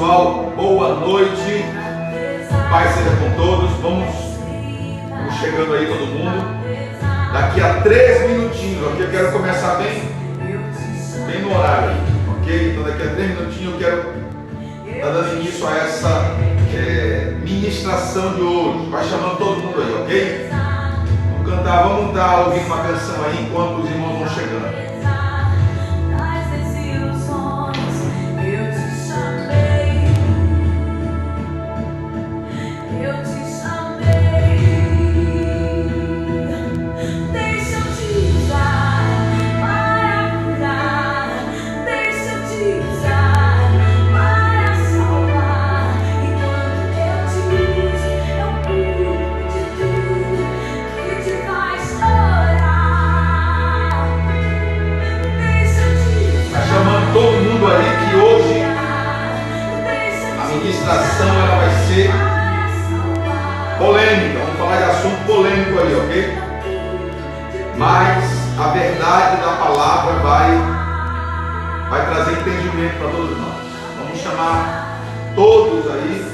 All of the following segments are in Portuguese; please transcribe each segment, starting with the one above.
pessoal, boa noite, paz seja com todos. Vamos chegando aí todo mundo. Daqui a 3 minutinhos, ok? Eu quero começar bem no horário aí, ok? Então daqui a 3 minutinhos eu quero estar dando início a essa ministração de hoje. Vai chamando todo mundo aí, ok? Vamos cantar, vamos estar ouvindo uma canção aí enquanto os irmãos vão chegando. Todo mundo aí que hoje a ministração ela vai ser polêmica, vamos falar de assunto polêmico aí, ok? Mas a verdade da palavra vai trazer entendimento para todos nós. Vamos chamar todos aí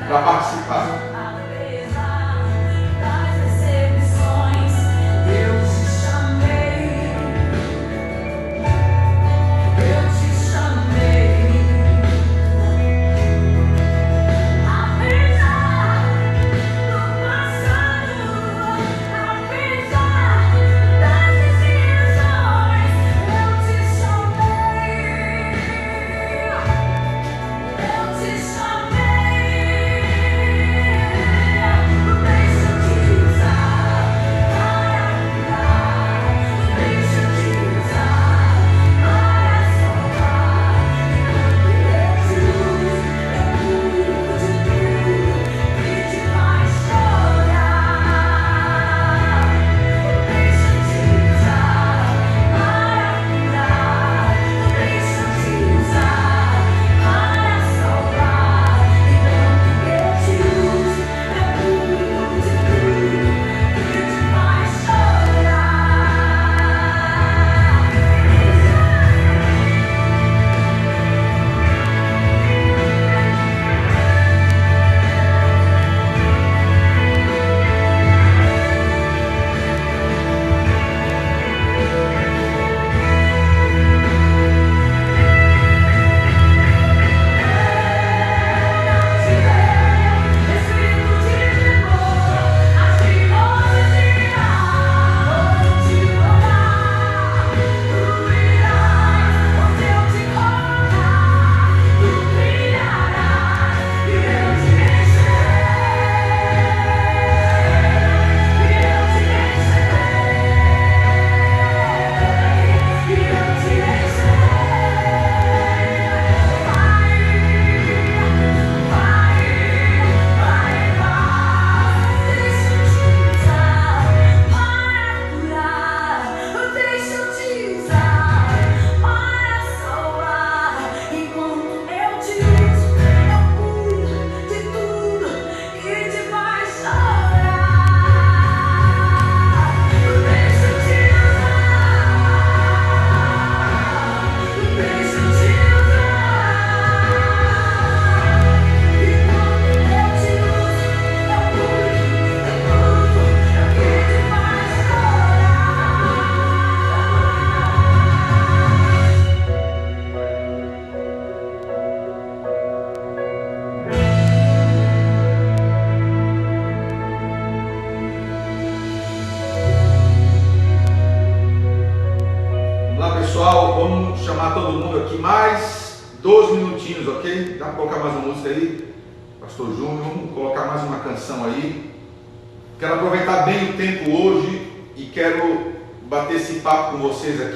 para participar.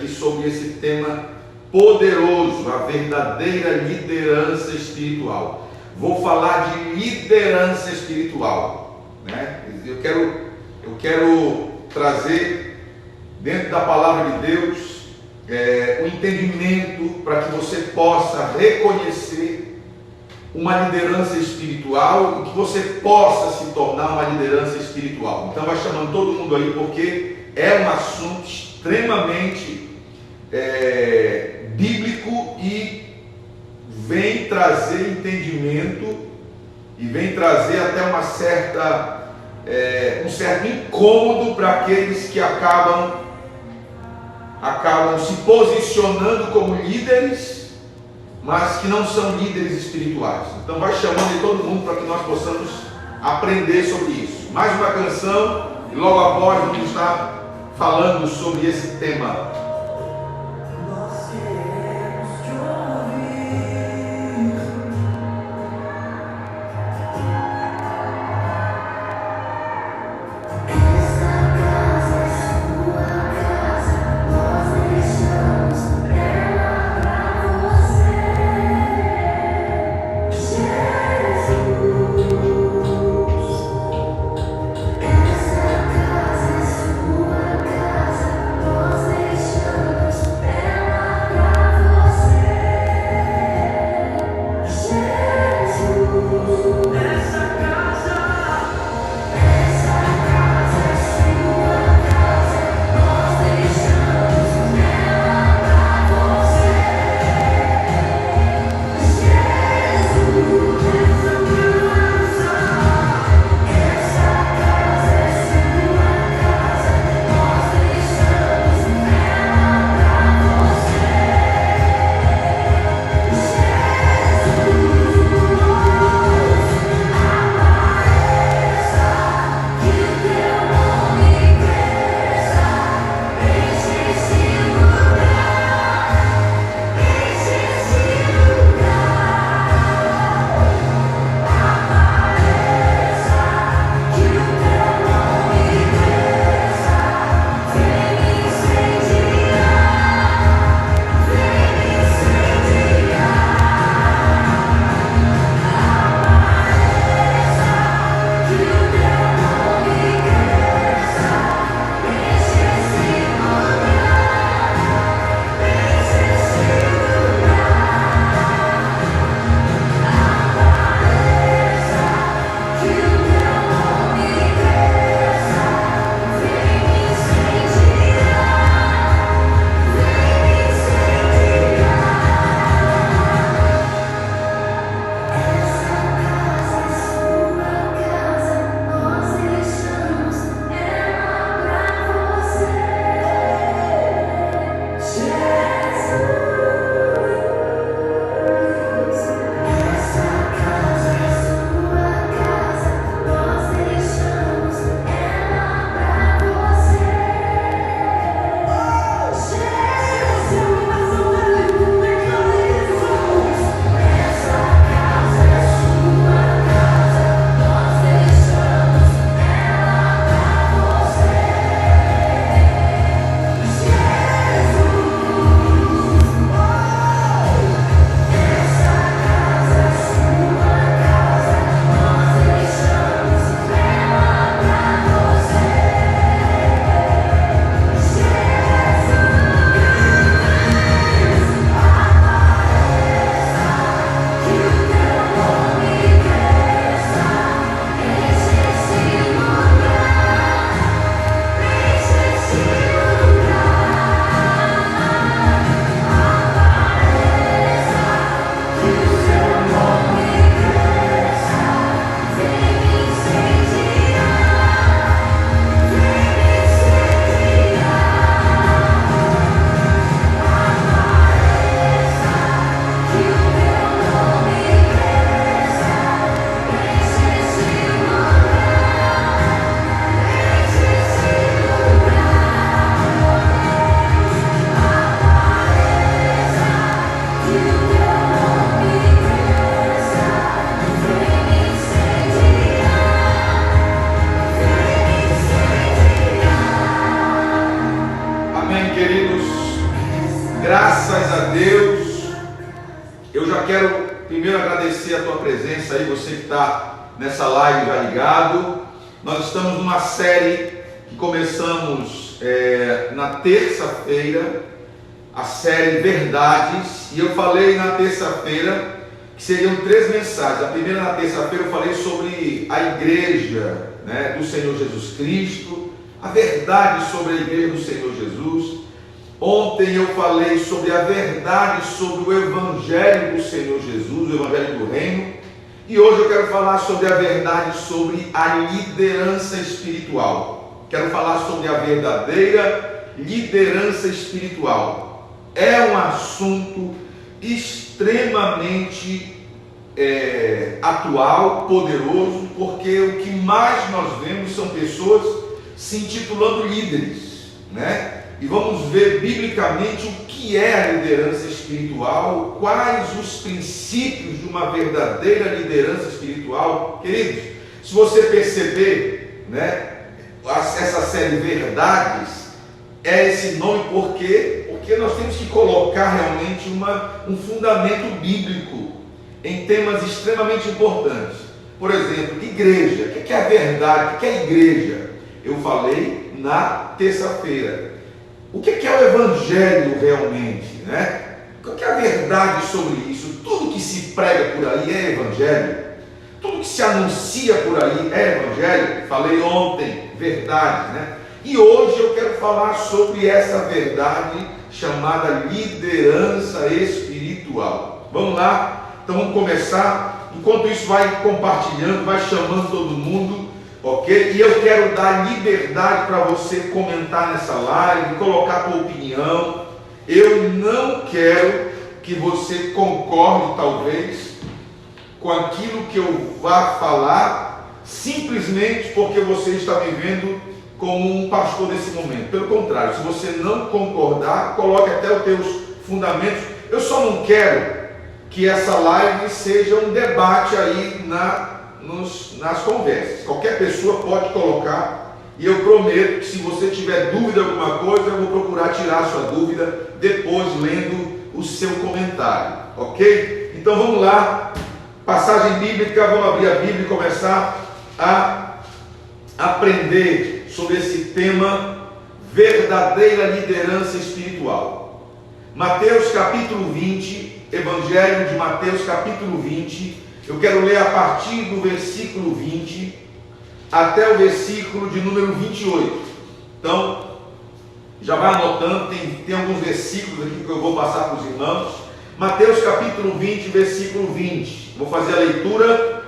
Sobre esse tema poderoso, a verdadeira liderança espiritual. Vou falar de liderança espiritual, né? Eu quero trazer dentro da palavra de Deus o entendimento para que você possa reconhecer uma liderança espiritual e que você possa se tornar uma liderança espiritual. Então vai chamando todo mundo aí, porque é um assunto extremamente bíblico e vem trazer trazer entendimento e vem trazer até um certo incômodo para aqueles que acabam se posicionando como líderes, mas que não são líderes espirituais. Então vai chamando de todo mundo para que nós possamos aprender sobre isso. Mais uma canção e logo após vamos estar falando sobre esse tema. Graças a Deus. Eu já quero primeiro agradecer a tua presença aí, você que está nessa live já ligado. Nós estamos numa série que começamos na terça-feira, a série Verdades, e eu falei na terça-feira que seriam 3 mensagens. A primeira, na terça-feira, eu falei sobre a igreja, do Senhor Jesus Cristo, a verdade sobre a igreja do Senhor Jesus. Ontem eu falei sobre a verdade sobre o Evangelho do Senhor Jesus, o Evangelho do Reino, e hoje eu quero falar sobre a verdade sobre a liderança espiritual. Quero falar sobre a verdadeira liderança espiritual. É um assunto extremamente atual, poderoso, porque o que mais nós vemos são pessoas se intitulando líderes, né? E vamos ver biblicamente o que é a liderança espiritual, quais os princípios de uma verdadeira liderança espiritual. Queridos, se você perceber, né, essa série Verdades, é esse nome porque nós temos que colocar realmente um fundamento bíblico em temas extremamente importantes. Por exemplo, igreja. O que é a verdade? O que é a igreja? Eu falei na terça-feira. O que é o Evangelho realmente, né? O que é a verdade sobre isso? Tudo que se prega por aí é Evangelho. Tudo que se anuncia por aí é Evangelho. Falei ontem, verdade, né? E hoje eu quero falar sobre essa verdade chamada liderança espiritual. Vamos lá? Então vamos começar. Enquanto isso, vai compartilhando, vai chamando todo mundo. Ok? E eu quero dar liberdade para você comentar nessa live, colocar a tua opinião. Eu não quero que você concorde, talvez, com aquilo que eu vá falar, simplesmente porque você está me vendo como um pastor nesse momento. Pelo contrário, se você não concordar, coloque até os teus fundamentos. Eu só não quero que essa live seja um debate aí nas conversas. Qualquer pessoa pode colocar, e eu prometo que se você tiver dúvida de alguma coisa, eu vou procurar tirar a sua dúvida depois lendo o seu comentário, ok? Então vamos lá, passagem bíblica, vamos abrir a Bíblia e começar a aprender sobre esse tema, verdadeira liderança espiritual. Mateus capítulo 20, Evangelho de Mateus capítulo 20, eu quero ler a partir do versículo 20 até o versículo de número 28. Então, já vai anotando, tem alguns versículos aqui que eu vou passar para os irmãos. Mateus capítulo 20, versículo 20. Vou fazer a leitura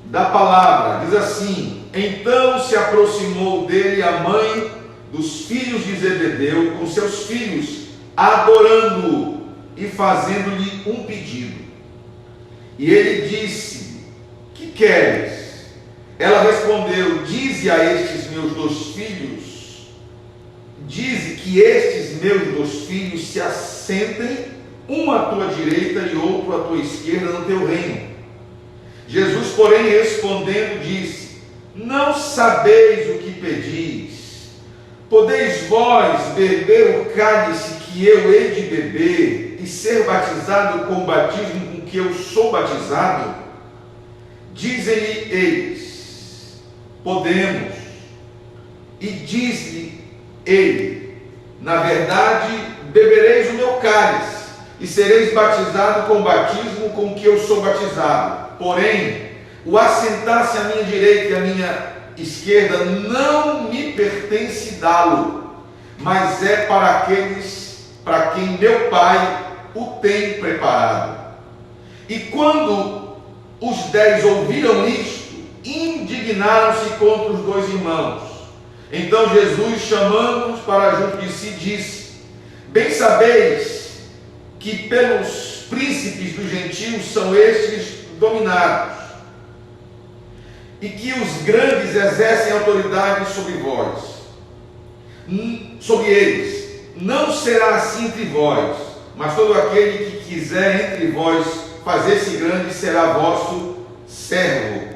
da palavra. Diz assim: Então se aproximou dele a mãe dos filhos de Zebedeu com seus filhos, adorando-o e fazendo-lhe um pedido. E ele disse: Que queres? Ela respondeu: Dize a estes meus dois filhos, dize que estes meus dois filhos se assentem, um à tua direita e outro à tua esquerda no teu reino. Jesus, porém, respondendo, disse: Não sabeis o que pedis. Podeis vós beber o cálice que eu hei de beber e ser batizado com o batismo com que eu sou batizado? Dizem-lhe eles: Podemos. E diz-lhe ele: Na verdade, bebereis o meu cálice e sereis batizados com o batismo com que eu sou batizado. Porém, o assentar-se à minha direita e à minha esquerda não me pertence dá-lo, mas é para aqueles para quem meu Pai o tem preparado. E quando os 10 ouviram isto, indignaram-se contra os dois irmãos. Então Jesus, chamando-os para junto de si, disse: Bem sabeis que pelos príncipes dos gentios são estes dominados, e que os grandes exercem autoridade sobre vós, sobre eles. Não será assim entre vós, mas todo aquele que quiser entre vós fazer-se grande será vosso servo.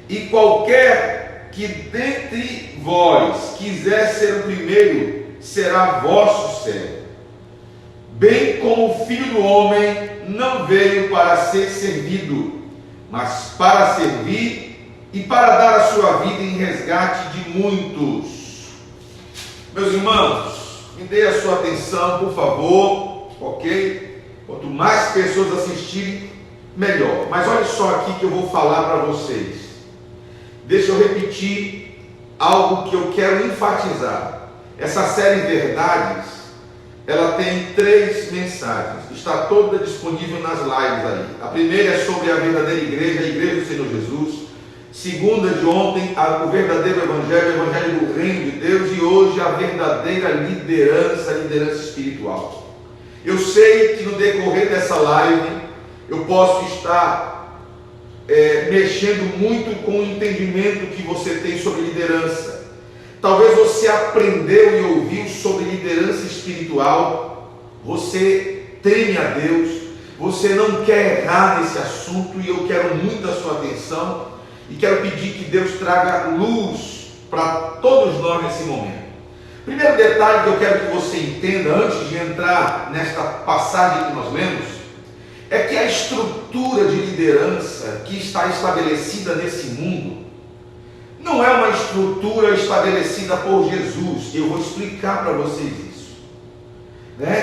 E qualquer que dentre vós quiser ser o primeiro será vosso servo. Bem como o Filho do Homem não veio para ser servido, mas para servir e para dar a sua vida em resgate de muitos. Meus irmãos, me dê a sua atenção, por favor, ok? Quanto mais pessoas assistirem, melhor. Mas olha só aqui que eu vou falar para vocês. Deixa eu repetir algo que eu quero enfatizar. Essa série Verdades ela tem 3 mensagens, está toda disponível nas lives aí. A primeira é sobre a verdadeira igreja, a igreja do Senhor Jesus. Segunda, de ontem, o verdadeiro evangelho, o evangelho do reino de Deus. E hoje a verdadeira liderança, a liderança espiritual. Eu sei que no decorrer dessa live eu posso estar mexendo muito com o entendimento que você tem sobre liderança. Talvez você aprendeu e ouviu sobre liderança espiritual, você teme a Deus, você não quer errar nesse assunto, e eu quero muito a sua atenção e quero pedir que Deus traga luz para todos nós nesse momento. Primeiro detalhe que eu quero que você entenda antes de entrar nesta passagem que nós lemos, é que a estrutura de liderança que está estabelecida nesse mundo não é uma estrutura estabelecida por Jesus. Eu vou explicar para vocês isso.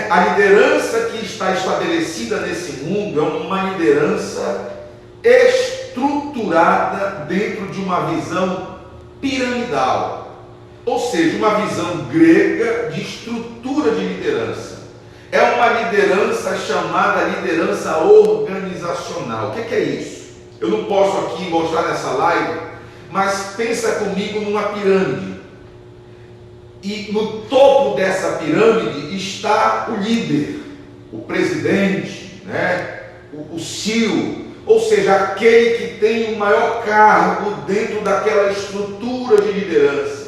A liderança que está estabelecida nesse mundo é uma liderança estruturada dentro de uma visão piramidal, ou seja, uma visão grega de estrutura de liderança. É uma liderança chamada liderança organizacional. O que é isso? Eu não posso aqui mostrar nessa live, mas pensa comigo numa pirâmide, e no topo dessa pirâmide está o líder, o presidente, o CEO, ou seja, aquele que tem o maior cargo dentro daquela estrutura de liderança,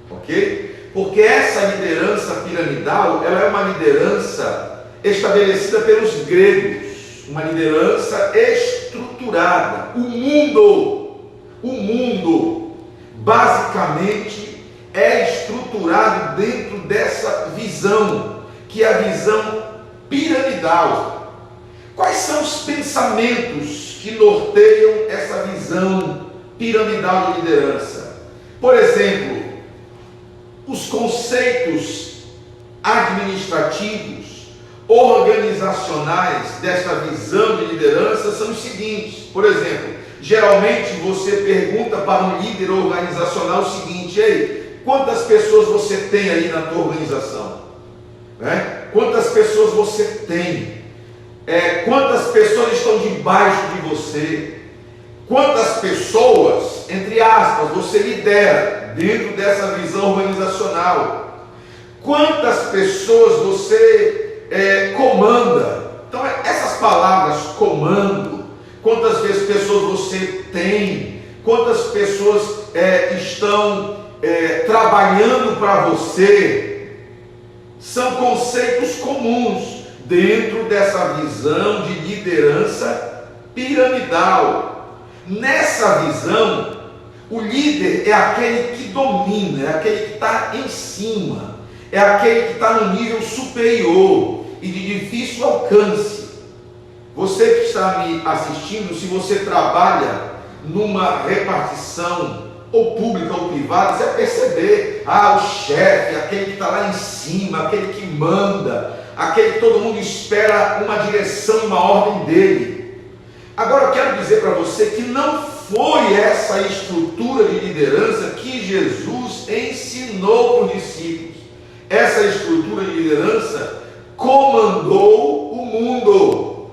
ok? Porque essa liderança piramidal, ela é uma liderança estabelecida pelos gregos, uma liderança estruturada. O mundo, basicamente, é estruturado dentro dessa visão, que é a visão piramidal. Quais são os pensamentos que norteiam essa visão piramidal de liderança? Por exemplo, os conceitos administrativos, organizacionais desta visão de liderança são os seguintes. Por exemplo, geralmente você pergunta para um líder organizacional o seguinte: ei, quantas pessoas você tem aí na tua organização? Quantas pessoas você tem? Quantas pessoas estão debaixo de você? Quantas pessoas, entre aspas, você lidera dentro dessa visão organizacional? Quantas pessoas você comanda? Então, essas palavras comando, quantas pessoas você tem, quantas pessoas estão trabalhando para você, são conceitos comuns dentro dessa visão de liderança piramidal. Nessa visão, o líder é aquele que domina, é aquele que está em cima, é aquele que está no nível superior e de difícil alcance. Você que está me assistindo, se você trabalha numa repartição ou pública ou privada, você vai perceber, o chefe, aquele que está lá em cima, aquele que manda, aquele que todo mundo espera uma direção, uma ordem dele. Agora eu quero dizer para você que não foi essa estrutura de liderança que Jesus ensinou para os discípulos. Essa estrutura de liderança comandou o mundo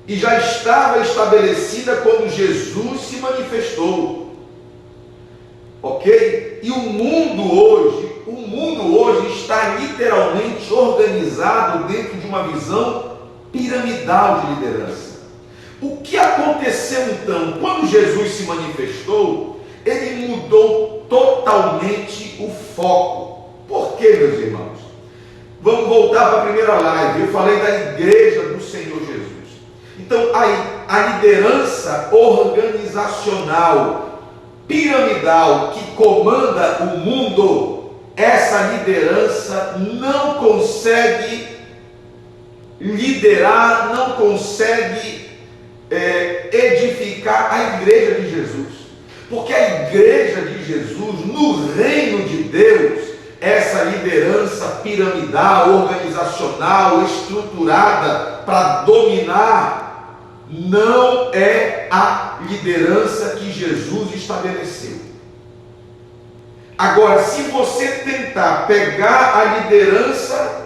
e já estava estabelecida quando Jesus se manifestou, ok? E o mundo hoje está literalmente organizado dentro de uma visão piramidal de liderança. O que aconteceu então? Quando Jesus se manifestou, ele mudou totalmente o foco. Por quê, meus irmãos? Vamos voltar para a primeira live. Eu falei da igreja do Senhor Jesus. Então, a liderança organizacional, piramidal, que comanda o mundo, essa liderança não consegue liderar, não consegue edificar a igreja de Jesus, porque a igreja de Jesus, no reino de Deus, essa liderança piramidal, organizacional, estruturada para dominar, não é a liderança que Jesus estabeleceu. Agora, se você tentar pegar a liderança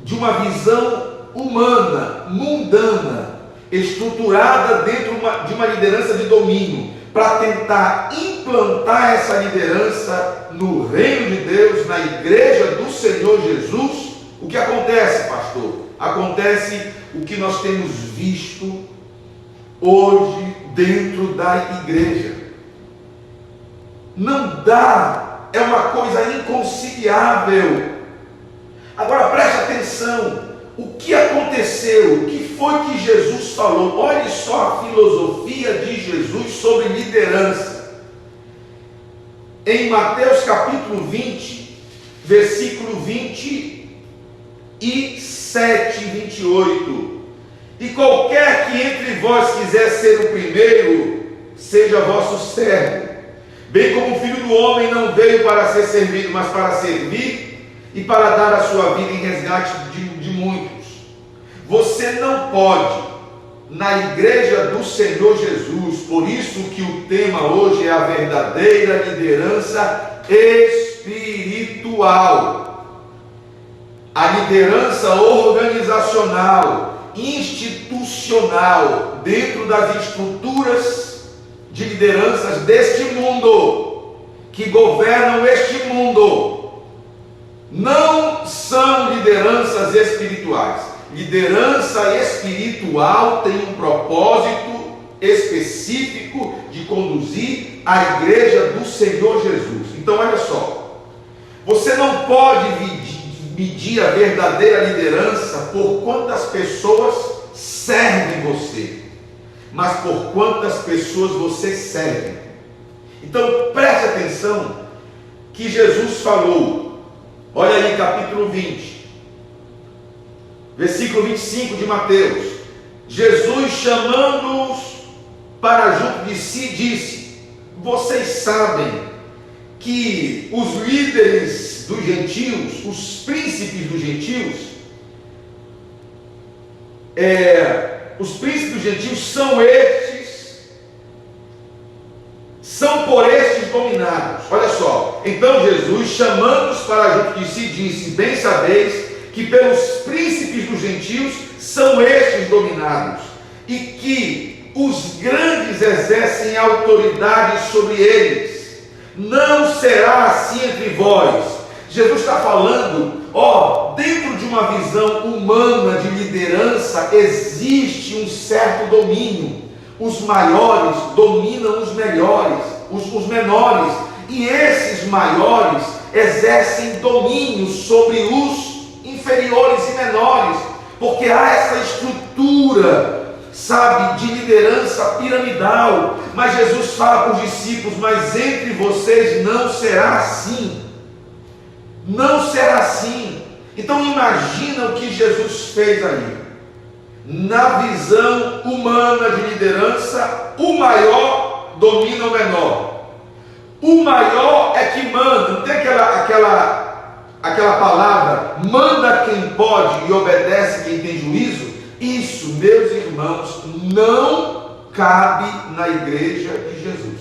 de uma visão humana, mundana, estruturada dentro de uma liderança de domínio, para tentar implantar essa liderança no reino de Deus, na igreja do Senhor Jesus, o que acontece, pastor? Acontece o que nós temos visto hoje dentro da igreja. Não dá, é uma coisa inconciliável. Agora preste atenção, o que aconteceu, o que foi que Jesus falou? Olhe só a filosofia de Jesus sobre liderança. Em Mateus capítulo 20, versículo 27 e 28. E qualquer que entre vós quiser ser o primeiro, seja vosso servo. Bem como o Filho do Homem não veio para ser servido, mas para servir e para dar a sua vida em resgate de muitos. Você não pode, na igreja do Senhor Jesus, por isso que o tema hoje é a verdadeira liderança espiritual, a liderança organizacional, institucional, dentro das estruturas de lideranças deste mundo, que governam este mundo, não são lideranças espirituais. Liderança espiritual tem um propósito específico de conduzir a igreja do Senhor Jesus. Então olha só, você não pode medir a verdadeira liderança por quantas pessoas servem você, mas por quantas pessoas você serve. Então preste atenção que Jesus falou, olha aí capítulo 20, versículo 25 de Mateus. Jesus, chamando-os para junto de si, disse: vocês sabem que os líderes dos gentios, os príncipes dos gentios, são por estes dominados. Olha só, então Jesus, chamando-os para junto de si, disse: bem sabeis que pelos príncipes dos gentios são estes dominados, e que os grandes exercem autoridade sobre eles. Não será assim entre vós. Jesus está falando, dentro de uma visão humana de liderança, existe um certo domínio. Os maiores dominam os menores, e esses maiores exercem domínio sobre os inferiores e menores, porque há essa estrutura, de liderança piramidal. Mas Jesus fala para os discípulos: mas entre vocês não será assim. Não será assim. Então imagina o que Jesus fez aí. Na visão humana de liderança, o maior domina o menor. O maior é que manda. Não tem aquela palavra, manda quem pode e obedece quem tem juízo? Isso, meus irmãos, não cabe na igreja de Jesus.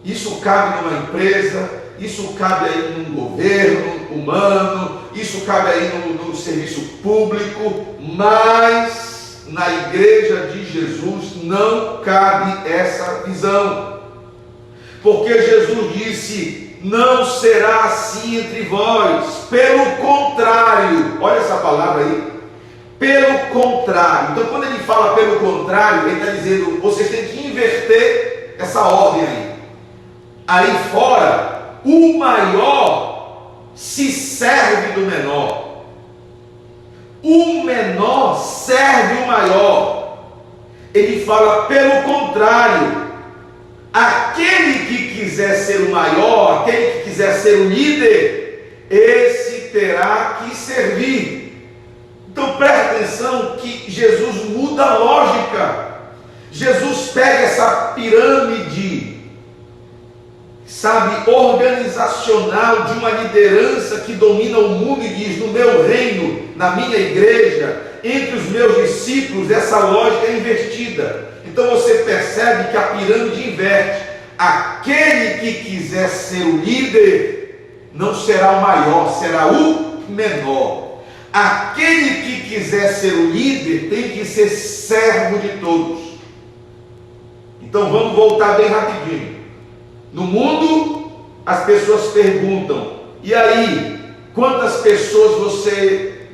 Isso cabe numa empresa, isso cabe aí num governo humano, isso cabe aí no serviço público, mas na igreja de Jesus não cabe essa visão. Porque Jesus disse: não será assim entre vós. Pelo contrário, olha essa palavra aí, pelo contrário. Então quando ele fala pelo contrário, ele está dizendo: vocês têm que inverter essa ordem aí. Aí fora, o maior se serve do menor, o menor serve o maior. Ele fala pelo contrário. Aquele que quiser ser o maior, aquele que quiser ser o líder, esse terá que servir. Então preste atenção que Jesus muda a lógica. Jesus pega essa pirâmide, organizacional de uma liderança que domina o mundo e diz: no meu reino, na minha igreja, entre os meus discípulos, essa lógica é invertida. Então você percebe que a pirâmide inverte. Aquele que quiser ser o líder não será o maior, será o menor. Aquele que quiser ser o líder tem que ser servo de todos. Então vamos voltar bem rapidinho. No mundo, as pessoas perguntam: e aí, quantas pessoas você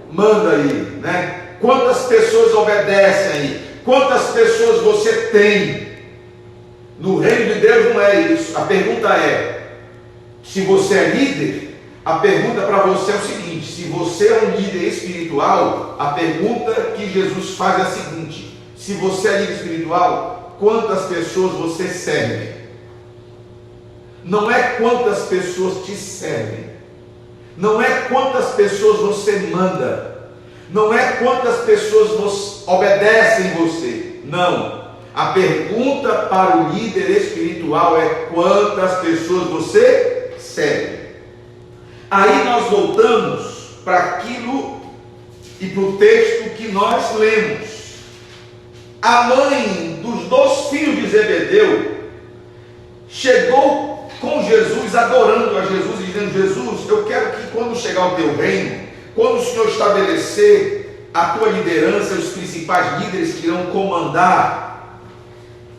manda aí, né? Quantas pessoas obedecem aí? Quantas pessoas você tem? No reino de Deus não é isso. A pergunta é: se você é líder, a pergunta para você é o seguinte: se você é um líder espiritual, a pergunta que Jesus faz é a seguinte: se você é líder espiritual, quantas pessoas você serve? Não é quantas pessoas te servem, não é quantas pessoas você manda, não é quantas pessoas obedecem você, não. A pergunta para o líder espiritual é: quantas pessoas você serve? Aí nós voltamos para aquilo e para o texto que nós lemos. A mãe dos 2 filhos de Zebedeu chegou com Jesus, adorando a Jesus, dizendo: Jesus, eu quero que quando chegar o teu reino, quando o Senhor estabelecer a tua liderança, os principais líderes que irão comandar,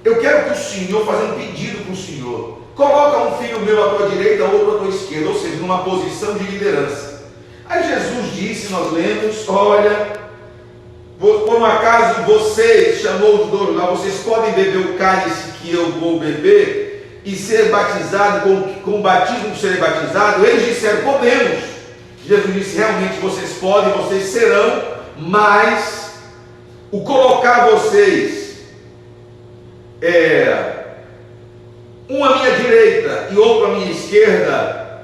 eu quero que o Senhor, faça um pedido para o Senhor, coloca um filho meu à tua direita, outro à tua esquerda, ou seja, numa posição de liderança. Aí Jesus disse, nós lemos: olha, por um acaso vocês, chamou os 2 lá, vocês podem beber o cálice que eu vou beber e ser batizado com o batismo de serem batizado? Eles disseram: podemos. Jesus disse: realmente vocês podem, vocês serão, mas o colocar vocês um à minha direita e outro à minha esquerda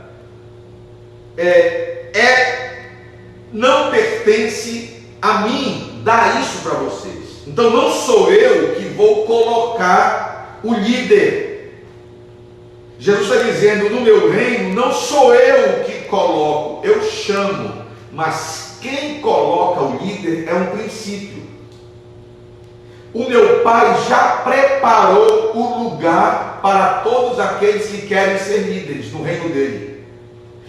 não pertence a mim dar isso para vocês. Então não sou eu que vou colocar o líder. Jesus está dizendo: no meu reino não sou eu que coloco, eu chamo, mas quem coloca o líder é um princípio. O meu Pai já preparou o lugar para todos aqueles que querem ser líderes no reino dele.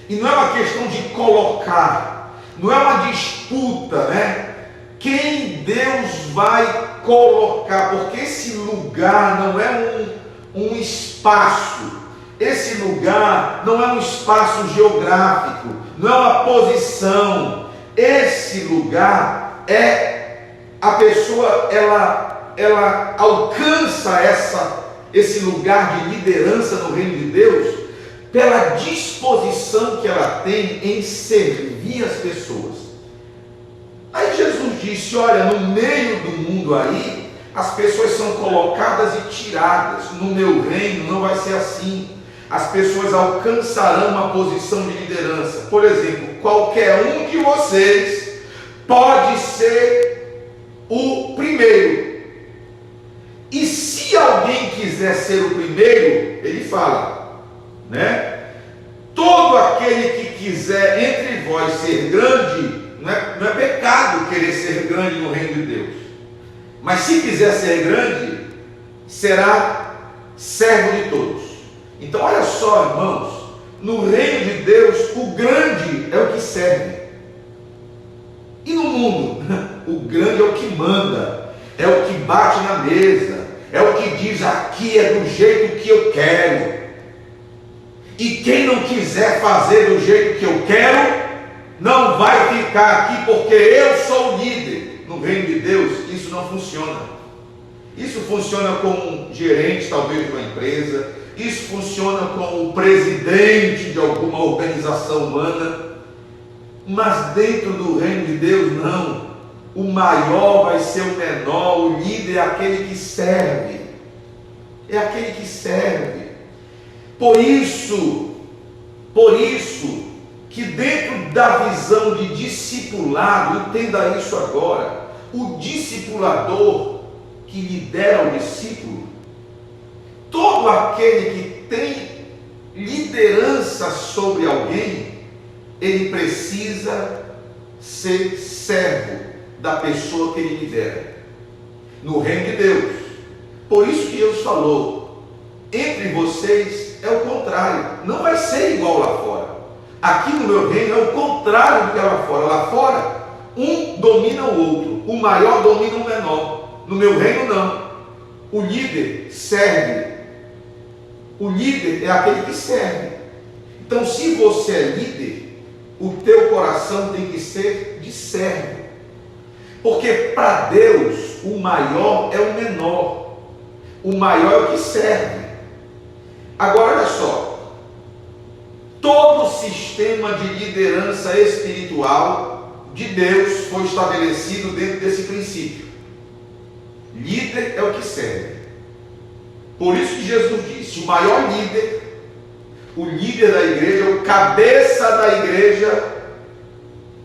E não é uma questão de colocar, não é uma disputa, né? Quem Deus vai colocar, porque esse lugar não é um espaço, esse lugar não é um espaço geográfico, não é uma posição. Esse lugar a pessoa, ela alcança esse lugar de liderança no reino de Deus pela disposição que ela tem em servir as pessoas. Aí Jesus disse: olha, no meio do mundo aí, as pessoas são colocadas e tiradas. No meu reino não vai ser assim. As pessoas alcançarão uma posição de liderança. Por exemplo, qualquer um de vocês pode ser o primeiro. E se alguém quiser ser o primeiro, ele fala, né? Todo aquele que quiser entre vós ser grande, não é pecado querer ser grande no reino de Deus. Mas se quiser ser grande, será servo de todos. Então olha só, irmãos, no reino de Deus, o grande é o que serve. E no mundo, o grande é o que manda, é o que bate na mesa, é o que diz: aqui é do jeito que eu quero. E quem não quiser fazer do jeito que eu quero, não vai ficar aqui, porque eu sou o líder. No reino de Deus, isso não funciona. Isso funciona com um gerente, talvez, de uma empresa. Isso funciona com o presidente de alguma organização humana. Mas dentro do reino de Deus, não. O maior vai ser o menor, o líder é aquele que serve. É aquele que serve. Por isso que dentro da visão de discipulado, entenda isso agora, o discipulador que lidera o discípulo, todo aquele que tem liderança sobre alguém, ele precisa ser servo da pessoa que ele lidera, no reino de Deus. Por isso que Jesus falou: entre vocês é o contrário, não vai ser igual lá fora. Aqui no meu reino é o contrário do que é lá fora. Lá fora, um domina o outro, o maior domina o menor. No meu reino não. O líder serve. O líder é aquele que serve. Então, se você é líder, o teu coração tem que ser de servo. Porque para Deus, o maior é o menor. O maior é o que serve. Agora, olha só. Todo sistema de liderança espiritual de Deus foi estabelecido dentro desse princípio. Líder é o que serve. Por isso que Jesus disse, o maior líder, o líder da igreja, o cabeça da igreja,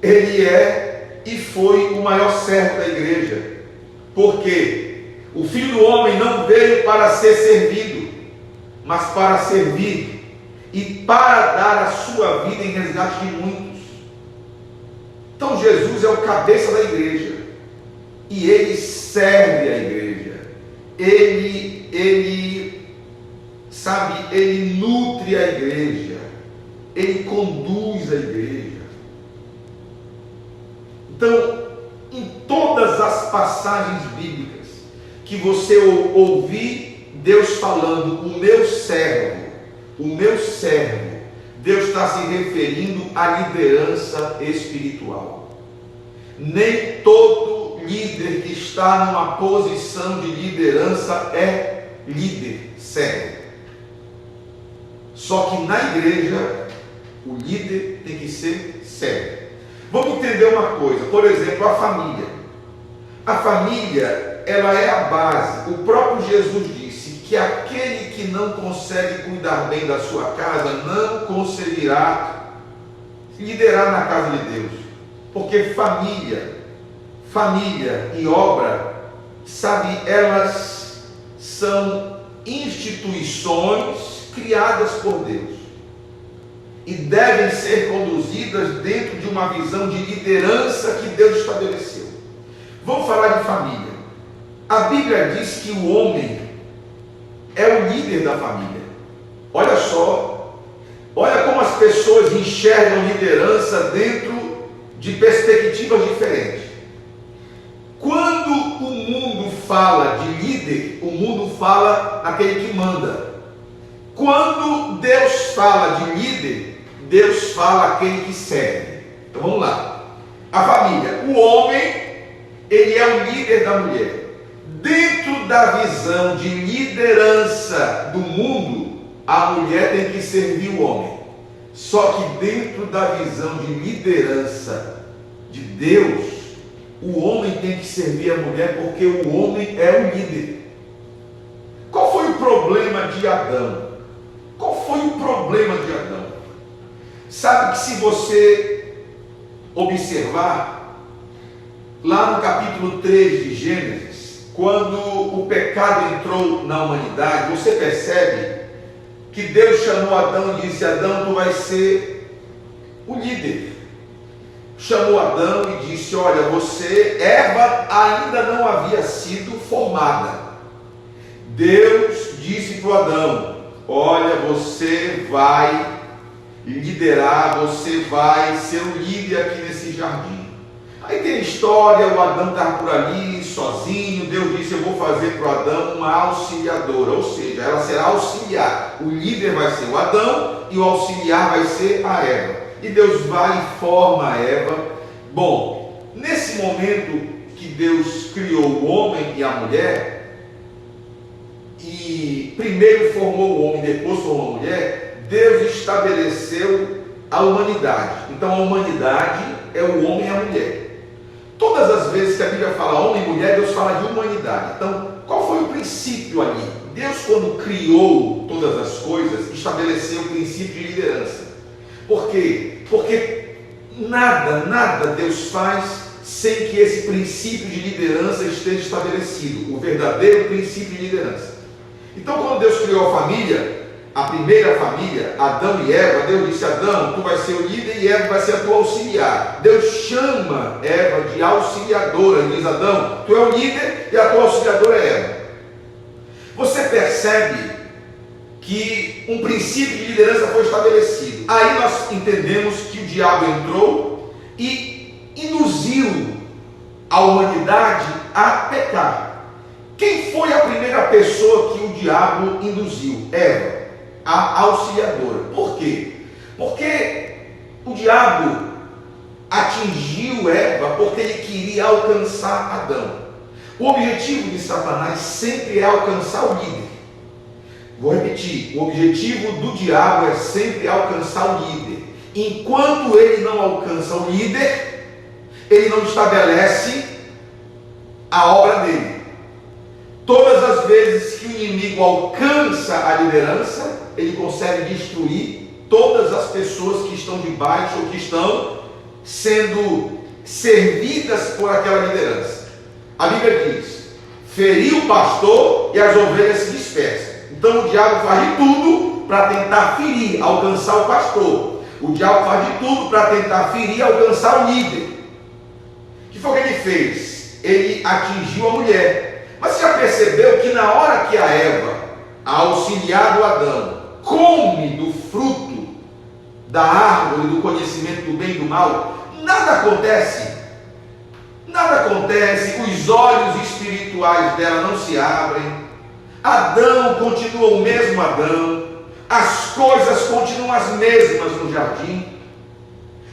ele é e foi o maior servo da igreja. Porque o Filho do Homem não veio para ser servido, mas para servir e para dar a sua vida em resgate de muitos. Então Jesus é o cabeça da igreja e ele serve a igreja. Ele nutre a igreja, ele conduz a igreja. Então, em todas as passagens bíblicas que você ouvir Deus falando, o meu servo, Deus está se referindo à liderança espiritual. Nem todo líder que está numa posição de liderança é líder, servo. Só que na igreja, o líder tem que ser servo. Vamos entender uma coisa, por exemplo, a família. A família, ela é a base. O próprio Jesus disse que aquele que não consegue cuidar bem da sua casa, não conseguirá liderar na casa de Deus. Porque família e obra, elas são instituições criadas por Deus e devem ser conduzidas dentro de uma visão de liderança que Deus estabeleceu. Vamos falar de família. A Bíblia diz que o homem é o líder da família. Olha só, olha como as pessoas enxergam liderança dentro de perspectivas diferentes. Quando o mundo fala de líder, o mundo fala naquele que manda. Quando Deus fala de líder, Deus fala aquele que serve. Então vamos lá. A família, o homem, ele é o líder da mulher. Dentro da visão de liderança do mundo, a mulher tem que servir o homem. Só que dentro da visão de liderança de Deus, o homem tem que servir a mulher, porque o homem é o líder. Qual foi o problema de Adão? Qual foi o problema de Adão? Sabe que se você observar, lá no capítulo 3 de Gênesis, quando o pecado entrou na humanidade, você percebe que Deus chamou Adão e disse: Adão, tu vais ser o líder. Chamou Adão e disse: olha, Eva ainda não havia sido formada. Deus disse para Adão: olha, você vai liderar, você vai ser o líder aqui nesse jardim. Aí tem a história, o Adão estava por ali, sozinho, Deus disse: eu vou fazer para o Adão uma auxiliadora, ou seja, ela será auxiliar. O líder vai ser o Adão e o auxiliar vai ser a Eva. E Deus vai e forma a Eva. Bom, nesse momento que Deus criou o homem e a mulher, e primeiro formou o homem, depois formou a mulher, Deus estabeleceu a humanidade. Então a humanidade é o homem e a mulher. Todas as vezes que a Bíblia fala homem e mulher, Deus fala de humanidade. Então, qual foi o princípio ali? Deus, quando criou todas as coisas, estabeleceu o princípio de liderança. Por quê? Porque nada Deus faz sem que esse princípio de liderança esteja estabelecido, o verdadeiro princípio de liderança. Então, quando Deus criou a família, a primeira família, Adão e Eva, Deus disse: Adão, tu vais ser o líder e Eva vai ser a tua auxiliar. Deus chama Eva de auxiliadora, ele diz: Adão, tu é o líder e a tua auxiliadora é Eva. Você percebe que que um princípio de liderança foi estabelecido. Aí nós entendemos que o diabo entrou e induziu a humanidade a pecar. Quem foi a primeira pessoa que o diabo induziu? Eva, a auxiliadora. Por quê? Porque o diabo atingiu Eva porque ele queria alcançar Adão. O objetivo de Satanás sempre é alcançar o líder. Vou repetir, o objetivo do diabo é sempre alcançar o líder. Enquanto ele não alcança o líder, ele não estabelece a obra dele. Todas as vezes que o inimigo alcança a liderança, ele consegue destruir todas as pessoas que estão debaixo ou que estão sendo servidas por aquela liderança. A Bíblia diz: feriu o pastor e as ovelhas se dispersam. Então o diabo faz de tudo para tentar ferir, alcançar o pastor. O diabo faz de tudo para tentar ferir, alcançar o líder. O que foi que ele fez? Ele atingiu a mulher. Mas você já percebeu que na hora que a Eva, a auxiliar do Adão, come do fruto da árvore do conhecimento do bem e do mal, nada acontece. Nada acontece, os olhos espirituais dela não se abrem, Adão continua o mesmo Adão, as coisas continuam as mesmas no jardim.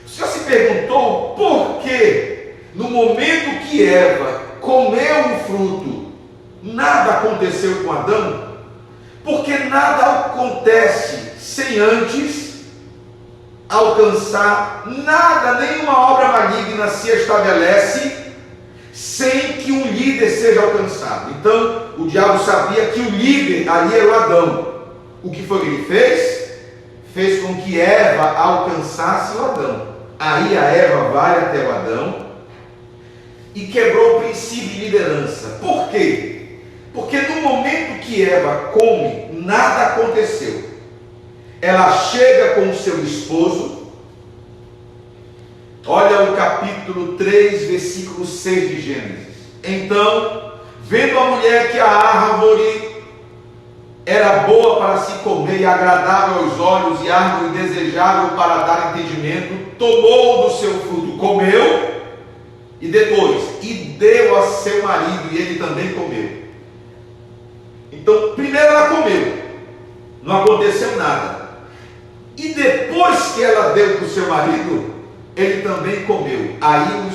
Você já se perguntou por que no momento que Eva comeu o fruto, nada aconteceu com Adão? Porque nada acontece sem antes alcançar nada, nenhuma obra maligna se estabelece sem que um líder seja alcançado. Então o diabo sabia que o líder ali era o Adão. O que foi que ele fez? Fez com que Eva alcançasse o Adão. Aí a Eva vai até o Adão e quebrou o princípio de liderança. Por quê? Porque no momento que Eva come, nada aconteceu. Ela chega com o seu esposo. Olha o capítulo 3, versículo 6 de Gênesis. Então, vendo a mulher que a árvore era boa para se comer e agradável aos olhos e árvore desejável para dar entendimento, tomou do seu fruto, comeu e depois, e deu a seu marido e ele também comeu. Então, primeiro ela comeu, não aconteceu nada. E depois que ela deu para o seu marido, ele também comeu. Aí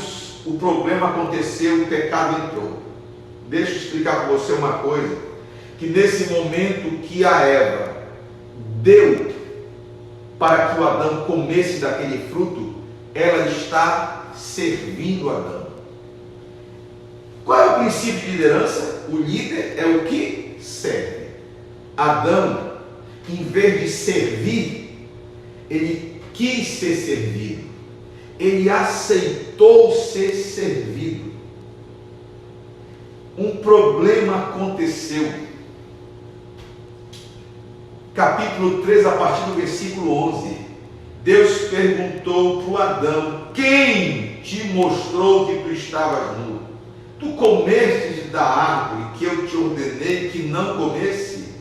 o problema aconteceu, o pecado entrou. Deixa eu explicar para você uma coisa, que nesse momento que a Eva deu para que o Adão comesse daquele fruto, ela está servindo o Adão. Qual é o princípio de liderança? O líder é o que serve. Adão, em vez de servir, ele quis ser servido. Ele aceitou ser servido. Um problema aconteceu. Capítulo 3, a partir do versículo 11. Deus perguntou para o Adão: quem te mostrou que tu estavas nu? Tu comestes da árvore que eu te ordenei que não comesse?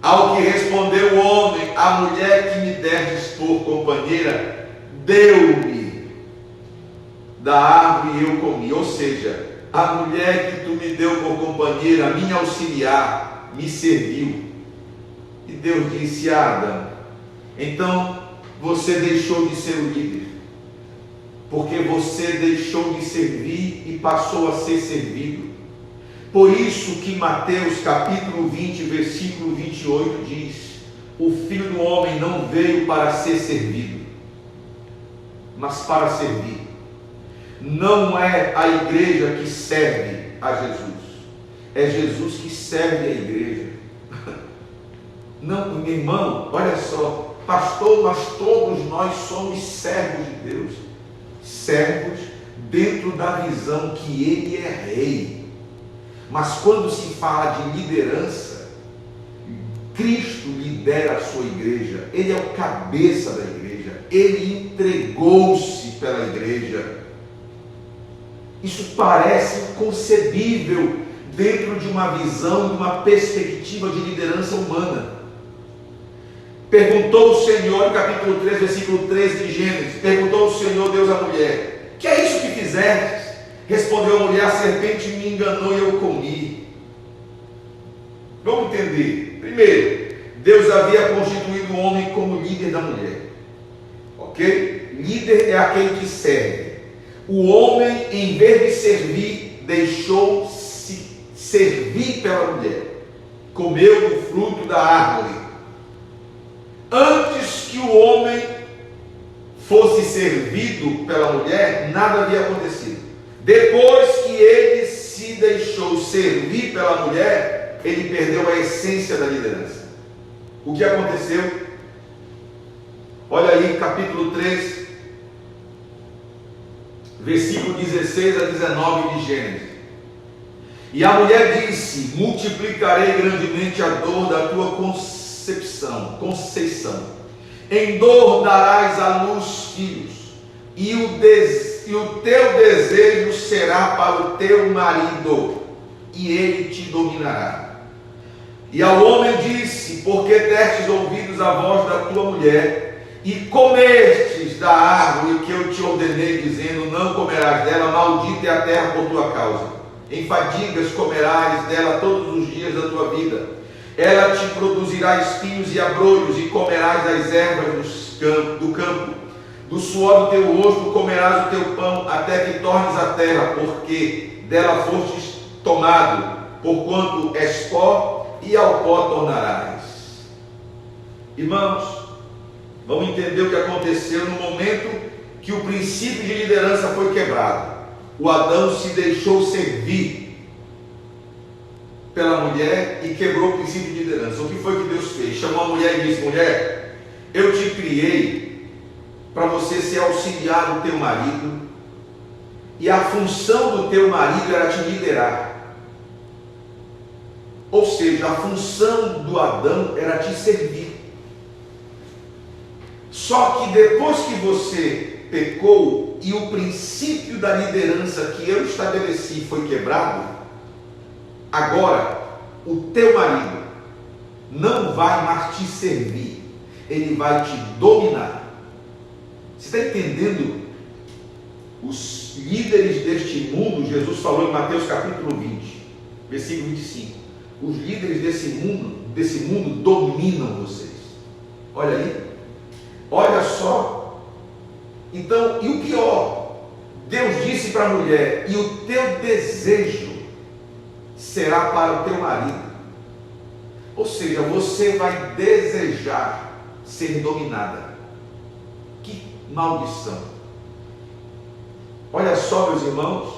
Ao que respondeu o homem: a mulher que me destes por companheira deu-me da árvore e eu comi. Ou seja, a mulher que tu me deu por companheira, minha auxiliar, me serviu. E Deus disse a Adão: então você deixou de ser o líder, porque você deixou de servir e passou a ser servido. Por isso que Mateus capítulo 20, versículo 28 diz: o Filho do Homem não veio para ser servido, mas para servir. Não é a igreja que serve a Jesus, é Jesus que serve a igreja. Não, meu irmão, olha só, pastor, mas todos nós somos servos de Deus, servos dentro da visão que Ele é rei. Mas quando se fala de liderança, Cristo lidera a sua igreja, Ele é o cabeça da igreja, Ele entregou-se pela igreja. Isso parece inconcebível dentro de uma visão, de uma perspectiva de liderança humana. Perguntou o Senhor, no capítulo 3, versículo 13 de Gênesis, perguntou o Senhor Deus à mulher: que é isso que fizestes? Respondeu a mulher: a serpente me enganou e eu comi. Vamos entender. Primeiro, Deus havia constituído o homem como líder da mulher. Ok? Líder é aquele que serve. O homem, em vez de servir, deixou-se servir pela mulher. Comeu do fruto da árvore. Antes que o homem fosse servido pela mulher, nada havia acontecido. Depois que ele se deixou servir pela mulher, ele perdeu a essência da liderança. O que aconteceu? Olha aí, capítulo 3, versículo 16 a 19 de Gênesis. E a mulher disse: multiplicarei grandemente a dor da tua conceição. Em dor darás à luz filhos, e o teu desejo será para o teu marido, e ele te dominará. E ao homem disse: porque destes ouvidos a voz da tua mulher, e comestes da árvore que eu te ordenei, dizendo: não comerás dela, maldita é a terra por tua causa. Em fadigas comerás dela todos os dias da tua vida. Ela te produzirá espinhos e abrolhos, e comerás das ervas do campo. Do suor do teu rosto comerás o teu pão, até que tornes a terra, porque dela fostes tomado, porquanto és pó, e ao pó tornarás. Irmãos, vamos entender o que aconteceu no momento que o princípio de liderança foi quebrado. O Adão se deixou servir pela mulher e quebrou o princípio de liderança. O que foi que Deus fez? Chamou a mulher e disse: mulher, eu te criei para você ser auxiliar do teu marido, e a função do teu marido era te liderar. Ou seja, a função do Adão era te servir. Só que depois que você pecou e o princípio da liderança que eu estabeleci foi quebrado, agora o teu marido não vai mais te servir, ele vai te dominar. Você está entendendo? Os líderes deste mundo, Jesus falou em Mateus capítulo 20, versículo 25, os líderes desse mundo dominam vocês. Olha aí, olha só. Então, e o pior, Deus disse para a mulher: e o teu desejo será para o teu marido. Ou seja, você vai desejar ser dominada. Que maldição! Olha só, meus irmãos,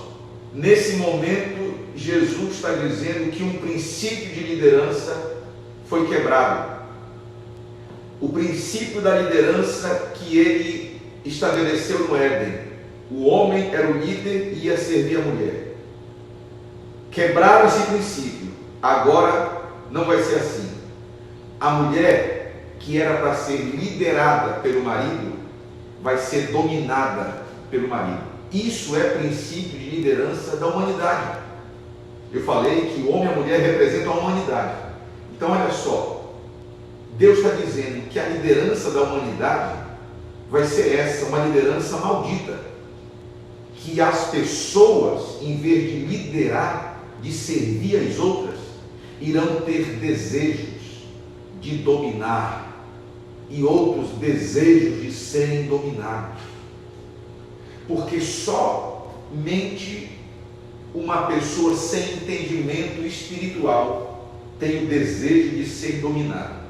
nesse momento Jesus está dizendo que um princípio de liderança foi quebrado. O princípio da liderança que ele estabeleceu no Éden. O homem era o líder e ia servir a mulher. Quebraram esse princípio. Agora não vai ser assim. A mulher, que era para ser liderada pelo marido, vai ser dominada pelo marido. Isso é princípio de liderança da humanidade. Eu falei que o homem e a mulher representam a humanidade. Então olha só, Deus está dizendo que a liderança da humanidade vai ser essa, uma liderança maldita, que as pessoas, em vez de liderar, de servir as outras, irão ter desejos de dominar e outros desejos de serem dominados, porque somente uma pessoa sem entendimento espiritual tem o desejo de ser dominada.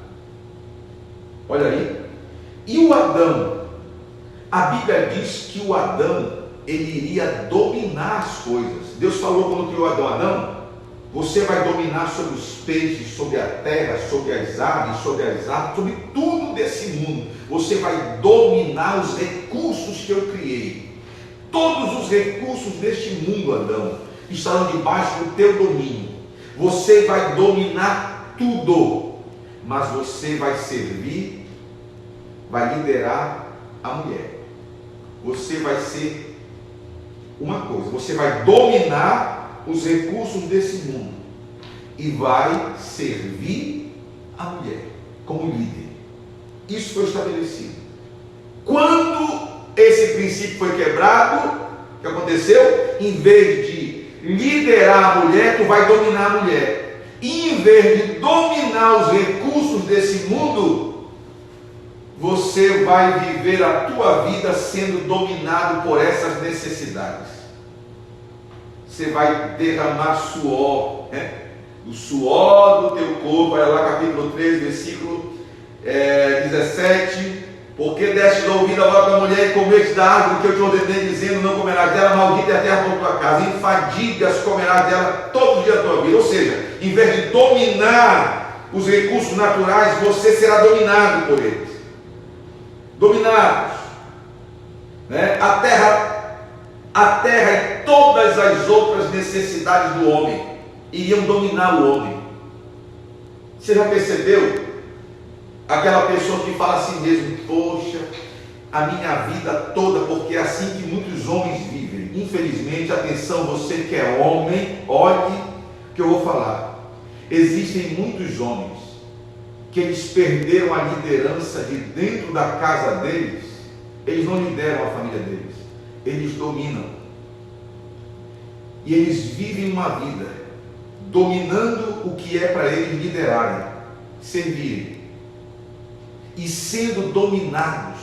Olha aí. E o Adão? A Bíblia diz que o Adão, ele iria dominar as coisas. Deus falou quando criou Adão: você vai dominar sobre os peixes, sobre a terra, sobre as aves, sobre as árvores, sobre tudo desse mundo. Você vai dominar os recursos que eu criei. Todos os recursos deste mundo, Adão, estarão debaixo do teu domínio. Você vai dominar tudo, mas você vai servir, vai liderar a mulher. Você vai ser uma coisa, você vai dominar os recursos desse mundo e vai servir a mulher como líder. isso foi estabelecido. Quando esse princípio foi quebrado, o que aconteceu? Em vez de liderar a mulher, tu vai dominar a mulher. E em vez de dominar os recursos desse mundo, você vai viver a tua vida sendo dominado por essas necessidades. Você vai derramar suor, né? O suor do teu corpo. Olha lá, capítulo 13, versículo 17. Porque deste ouvido a voz da mulher e comeste da árvore que eu te ordenei, dizendo: não comerás dela, maldita é a terra por tua casa, em fadigas comerás dela todos os dias da tua vida. Ou seja, em vez de dominar os recursos naturais, você será dominado por eles. Dominados, né? A terra e todas as outras necessidades do homem iriam dominar o homem. Você já percebeu? Aquela pessoa que fala assim mesmo: poxa, a minha vida toda, porque é assim que muitos homens vivem. Infelizmente, atenção, você que é homem, olhe o que eu vou falar. Existem muitos homens que eles perderam a liderança de dentro da casa deles. Eles não lideram a família deles, eles dominam. E eles vivem uma vida dominando o que é para eles liderarem, servirem, e sendo dominados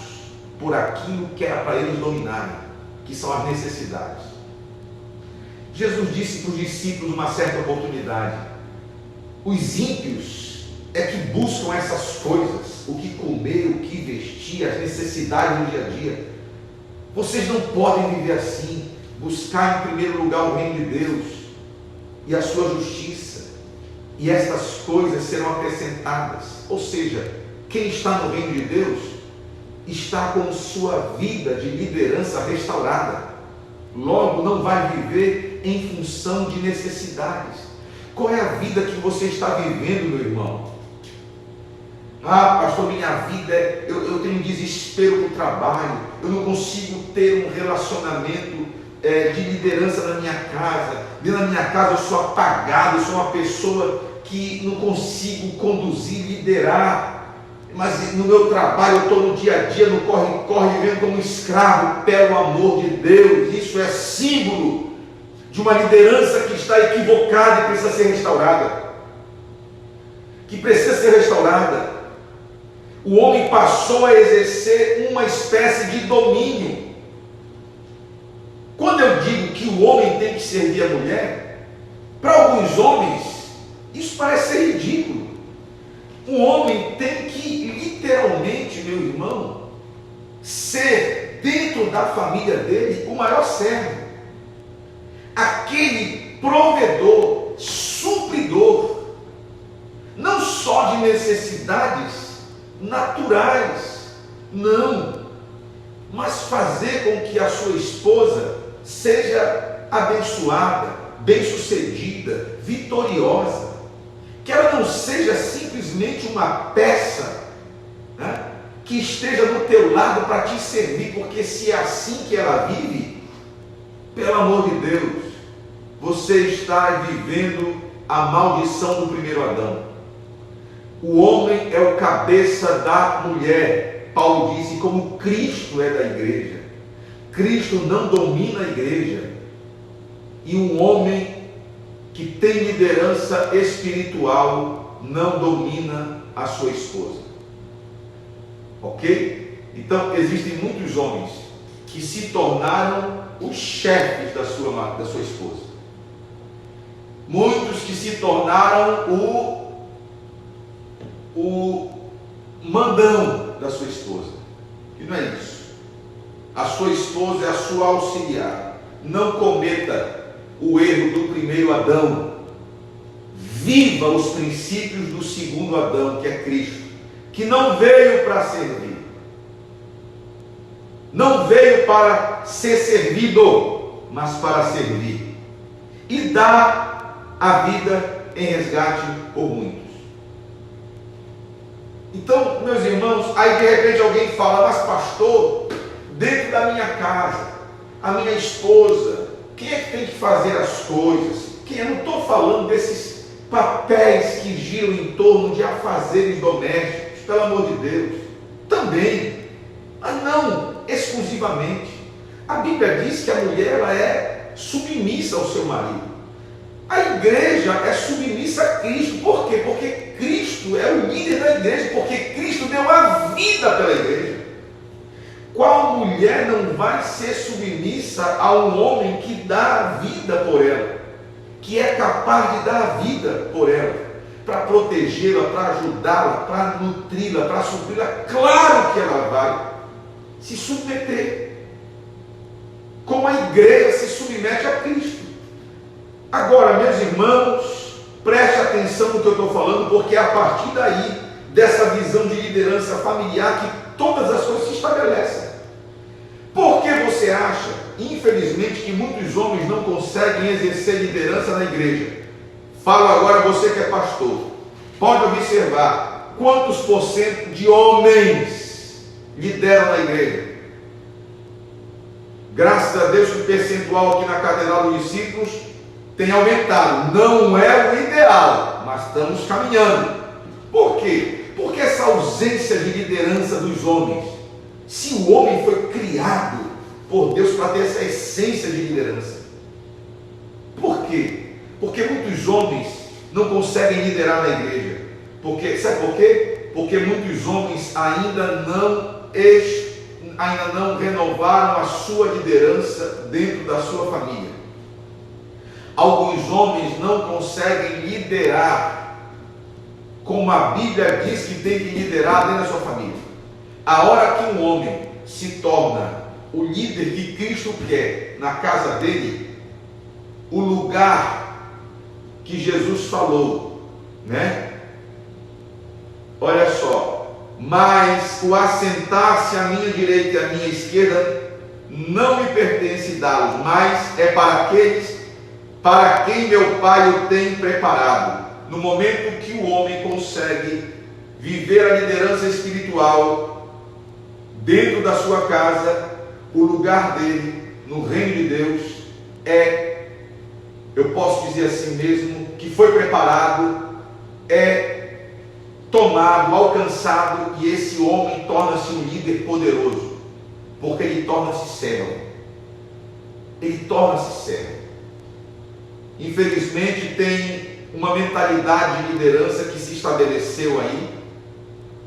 por aquilo que era para eles dominarem, que são as necessidades. Jesus disse para os discípulos uma certa oportunidade: os ímpios é que buscam essas coisas, o que comer, o que vestir, as necessidades do dia a dia. Vocês não podem viver assim. Buscar em primeiro lugar o reino de Deus e a sua justiça, e estas coisas serão acrescentadas. Ou seja, quem está no reino de Deus está com sua vida de liderança restaurada. Logo, não vai viver em função de necessidades. Qual é a vida que você está vivendo, meu irmão? Ah, pastor, minha vida eu tenho desespero no trabalho, eu não consigo ter um relacionamento de liderança na minha casa. Dentro da minha casa eu sou apagado, eu sou uma pessoa que não consigo conduzir, liderar. Mas no meu trabalho eu estou no dia a dia, no corre-corre, vivendo como um escravo, pelo amor de Deus. Isso é símbolo de uma liderança que está equivocada e precisa ser restaurada. Que precisa ser restaurada. O homem passou a exercer uma espécie de domínio. Quando eu digo que o homem tem que servir a mulher, para alguns homens isso parece ser ridículo. O homem tem que literalmente, meu irmão, ser dentro da família dele o maior servo, aquele provedor, supridor, não só de necessidades naturais, não, mas fazer com que a sua esposa seja abençoada, bem-sucedida, vitoriosa, que ela não seja simplesmente uma peça, né, que esteja do teu lado para te servir, porque se é assim que ela vive, pelo amor de Deus, você está vivendo a maldição do primeiro Adão. O homem é o cabeça da mulher. Paulo disse: como Cristo é da igreja. Cristo não domina a igreja. E um homem que tem liderança espiritual não domina a sua esposa. Ok? Então existem muitos homens que se tornaram os chefes da sua esposa. Muitos que se tornaram o mandão da sua esposa. E não é isso. A sua esposa é a sua auxiliar. Não cometa o erro do primeiro Adão. Viva os princípios do segundo Adão, que é Cristo, que não veio para servir, não veio para ser servido, mas para servir e dar a vida em resgate por muitos. Então, meus irmãos, aí de repente alguém fala: mas pastor, dentro da minha casa, a minha esposa, quem é que tem que fazer as coisas? Eu não estou falando desses papéis que giram em torno de afazeres domésticos, pelo amor de Deus. Também, mas não exclusivamente. A Bíblia diz que a mulher ela é submissa ao seu marido. A igreja é submissa a Cristo. Por quê? Porque Cristo é o líder da igreja, porque Cristo deu a vida pela igreja. Qual mulher não vai ser submissa a um homem que dá a vida por ela, que é capaz de dar a vida por ela, para protegê-la, para ajudá-la, para nutri-la, para supri-la? Claro que ela vai se submeter, como a igreja se submete a Cristo. Agora, meus irmãos, preste atenção no que eu estou falando, porque é a partir daí, dessa visão de liderança familiar, que todas as coisas se estabelecem. Por que você acha, infelizmente, que muitos homens não conseguem exercer liderança na igreja? Falo agora você que é pastor. Pode observar quantos por cento de homens lideram na igreja. Graças a Deus que o percentual aqui na Catedral dos Discípulos tem aumentado. Não é o ideal, mas estamos caminhando. Por quê? Porque essa ausência de liderança dos homens. Se o homem foi criado por Deus para ter essa essência de liderança. Por quê? Porque muitos homens não conseguem liderar na igreja. Sabe por quê? Porque muitos homens ainda não renovaram a sua liderança dentro da sua família. Alguns homens não conseguem liderar como a Bíblia diz que tem que liderar dentro da sua família. A hora que um homem se torna o líder que Cristo quer na casa dele, o lugar que Jesus falou, né? Olha só, mas o assentar-se à minha direita e à minha esquerda não me pertence dá-los, mas é para aqueles para quem meu Pai o tem preparado. No momento que o homem consegue viver a liderança espiritual dentro da sua casa, o lugar dele no reino de Deus é, eu posso dizer assim mesmo, que foi preparado, é tomado, alcançado, e esse homem torna-se um líder poderoso, porque ele torna-se servo. Ele torna-se servo. Infelizmente tem uma mentalidade de liderança que se estabeleceu aí,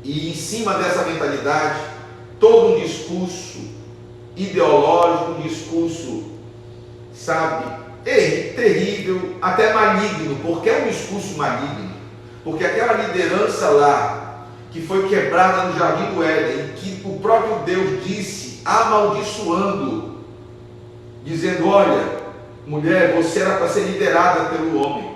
e em cima dessa mentalidade, todo um discurso ideológico, um discurso, sabe, terrível, até maligno. Porque é um discurso maligno, porque aquela liderança lá, que foi quebrada no Jardim do Éden, que o próprio Deus disse, amaldiçoando, dizendo: olha, mulher, você era para ser liderada pelo homem,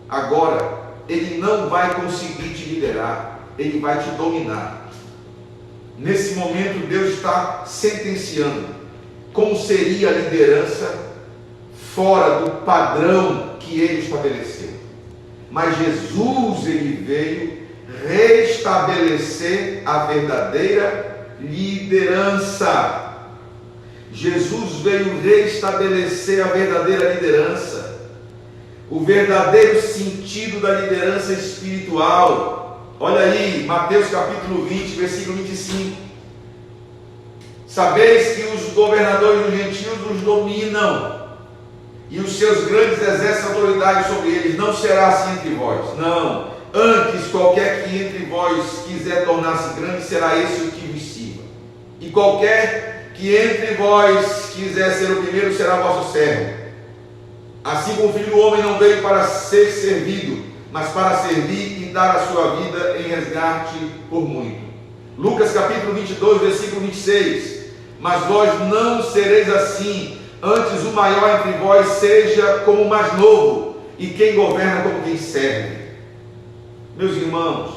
agora ele não vai conseguir te liderar, ele vai te dominar. Nesse momento Deus está sentenciando como seria a liderança fora do padrão que ele estabeleceu. Mas Jesus, ele veio restabelecer a verdadeira liderança. Jesus veio restabelecer a verdadeira liderança, o verdadeiro sentido da liderança espiritual. Olha aí, Mateus capítulo 20, versículo 25. Sabeis que os governadores dos gentios os dominam, e os seus grandes exercem autoridade sobre eles. Não será assim entre vós. Não. Antes, qualquer que entre vós quiser tornar-se grande, será esse o que vos sirva. E qualquer que entre vós quiser ser o primeiro, será vosso servo. Assim como o Filho do Homem não veio para ser servido, mas para servir e dar a sua vida em resgate por muito. Lucas capítulo 22, versículo 26. Mas vós não sereis assim, antes o maior entre vós seja como o mais novo, e quem governa como quem serve. Meus irmãos,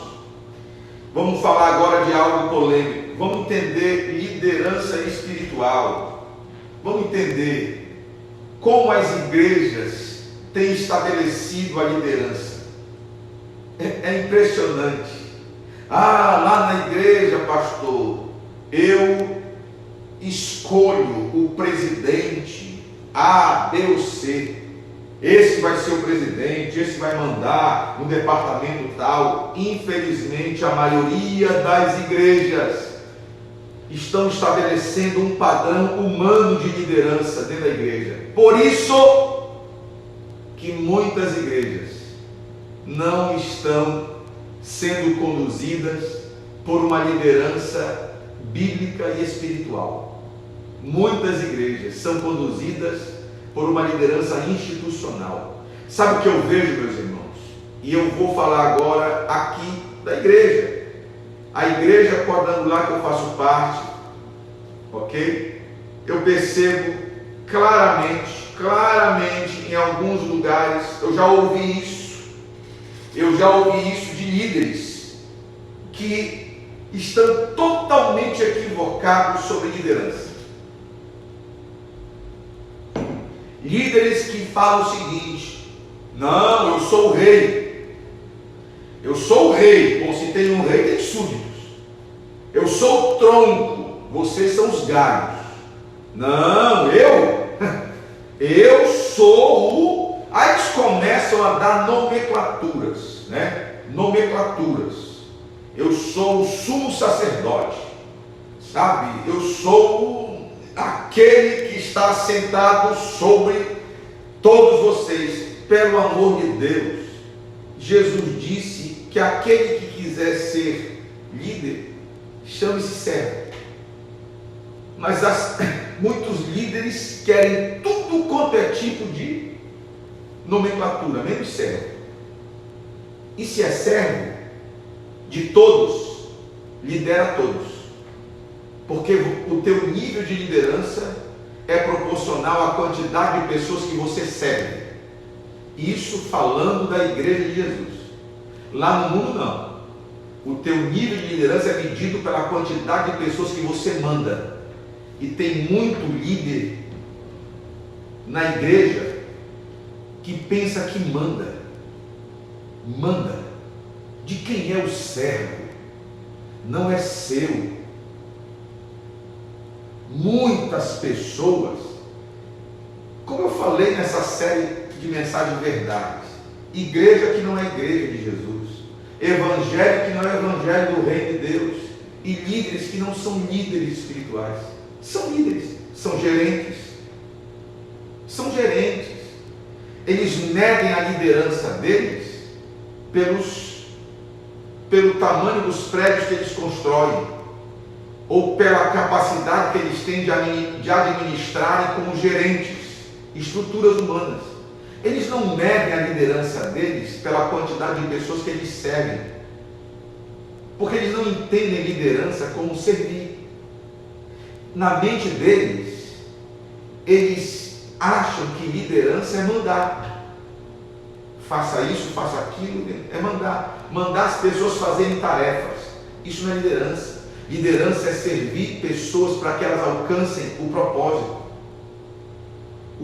vamos falar agora de algo polêmico. Vamos entender liderança espiritual. Vamos entender como as igrejas têm estabelecido a liderança. É impressionante. Lá na igreja, pastor, eu escolho o presidente A, B ou C. Esse vai ser o presidente, esse vai mandar no departamento tal. Infelizmente, a maioria das igrejas estão estabelecendo um padrão humano de liderança dentro da igreja. Por isso que muitas igrejas não estão sendo conduzidas por uma liderança bíblica e espiritual. Muitas igrejas são conduzidas por uma liderança institucional. Sabe o que eu vejo, meus irmãos? E eu vou falar agora aqui da igreja. A igreja quadrangular que eu faço parte, ok? Eu percebo claramente em alguns lugares, eu já ouvi isso de líderes que estão totalmente equivocados sobre liderança. Líderes que falam o seguinte: não, eu sou o rei. Eu sou o rei. Bom, se tem um rei, tem súditos. Eu sou o tronco, vocês são os galhos. Não, eu sou o... Aí eles começam a dar nomenclaturas, né? Nomenclaturas. Eu sou o sumo sacerdote, sabe? Eu sou aquele que está sentado sobre todos vocês. Pelo amor de Deus, Jesus disse que aquele que quiser ser líder, chame-se servo. Mas muitos líderes querem tudo quanto é tipo de nomenclatura, menos servo. E se é servo de todos, lidera todos. Porque o teu nível de liderança é proporcional à quantidade de pessoas que você serve. Isso falando da igreja de Jesus. Lá no mundo não. O teu nível de liderança é medido pela quantidade de pessoas que você manda. E tem muito líder na igreja que pensa que manda. Manda. De quem é o servo? Não é seu. Muitas pessoas, como eu falei nessa série de mensagens verdades, igreja que não é igreja de Jesus, evangelho que não é evangelho do reino de Deus, e líderes que não são líderes espirituais. São líderes, são gerentes. Eles medem a liderança deles pelo tamanho dos prédios que eles constroem, ou pela capacidade que eles têm de administrarem como gerentes, estruturas humanas. Eles não medem a liderança deles pela quantidade de pessoas que eles servem, porque eles não entendem liderança como servir. Na mente deles, eles acham que liderança é mandar. Faça isso, faça aquilo, é mandar. Mandar as pessoas fazerem tarefas. Isso não é liderança. Liderança é servir pessoas para que elas alcancem o propósito.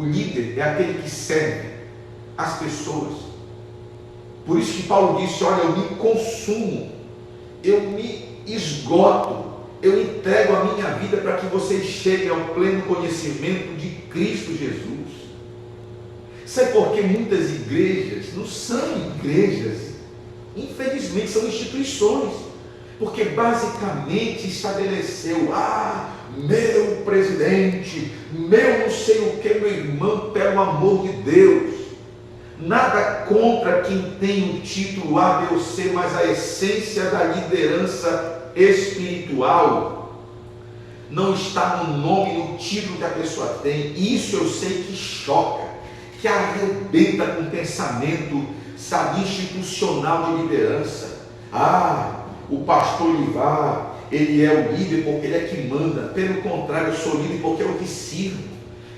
O líder é aquele que serve as pessoas. Por isso que Paulo disse: olha, eu me consumo, eu me esgoto, eu entrego a minha vida para que vocês cheguem ao pleno conhecimento de Cristo Jesus. Sabe por que muitas igrejas não são igrejas? Infelizmente são instituições, porque basicamente estabeleceu: meu presidente, meu não sei o que, meu irmão, pelo amor de Deus. Nada contra quem tem o título A, B ou C, mas a essência da liderança espiritual não está no nome, no título que a pessoa tem. Isso eu sei que choca, que arrebenta com o pensamento, sabe, institucional de liderança. O pastor Livar, ele é o líder porque ele é que manda. Pelo contrário, eu sou líder porque eu que sirvo.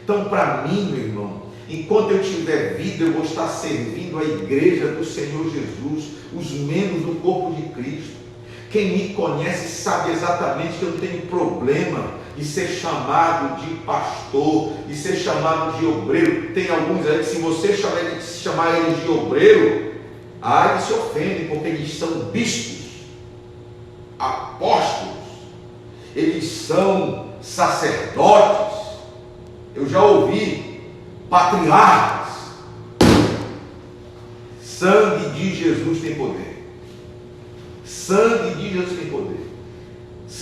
Então, para mim, meu irmão, enquanto eu tiver vida, eu vou estar servindo a igreja do Senhor Jesus, os membros do corpo de Cristo. Quem me conhece sabe exatamente que eu não tenho problema de ser chamado de pastor, de ser chamado de obreiro. Tem alguns aí que, se você chamar eles de obreiro, eles se ofendem, porque eles são bispos, apóstolos, eles são sacerdotes. Eu já ouvi patriarcas. Sangue de Jesus tem poder. Sangue de Jesus tem poder.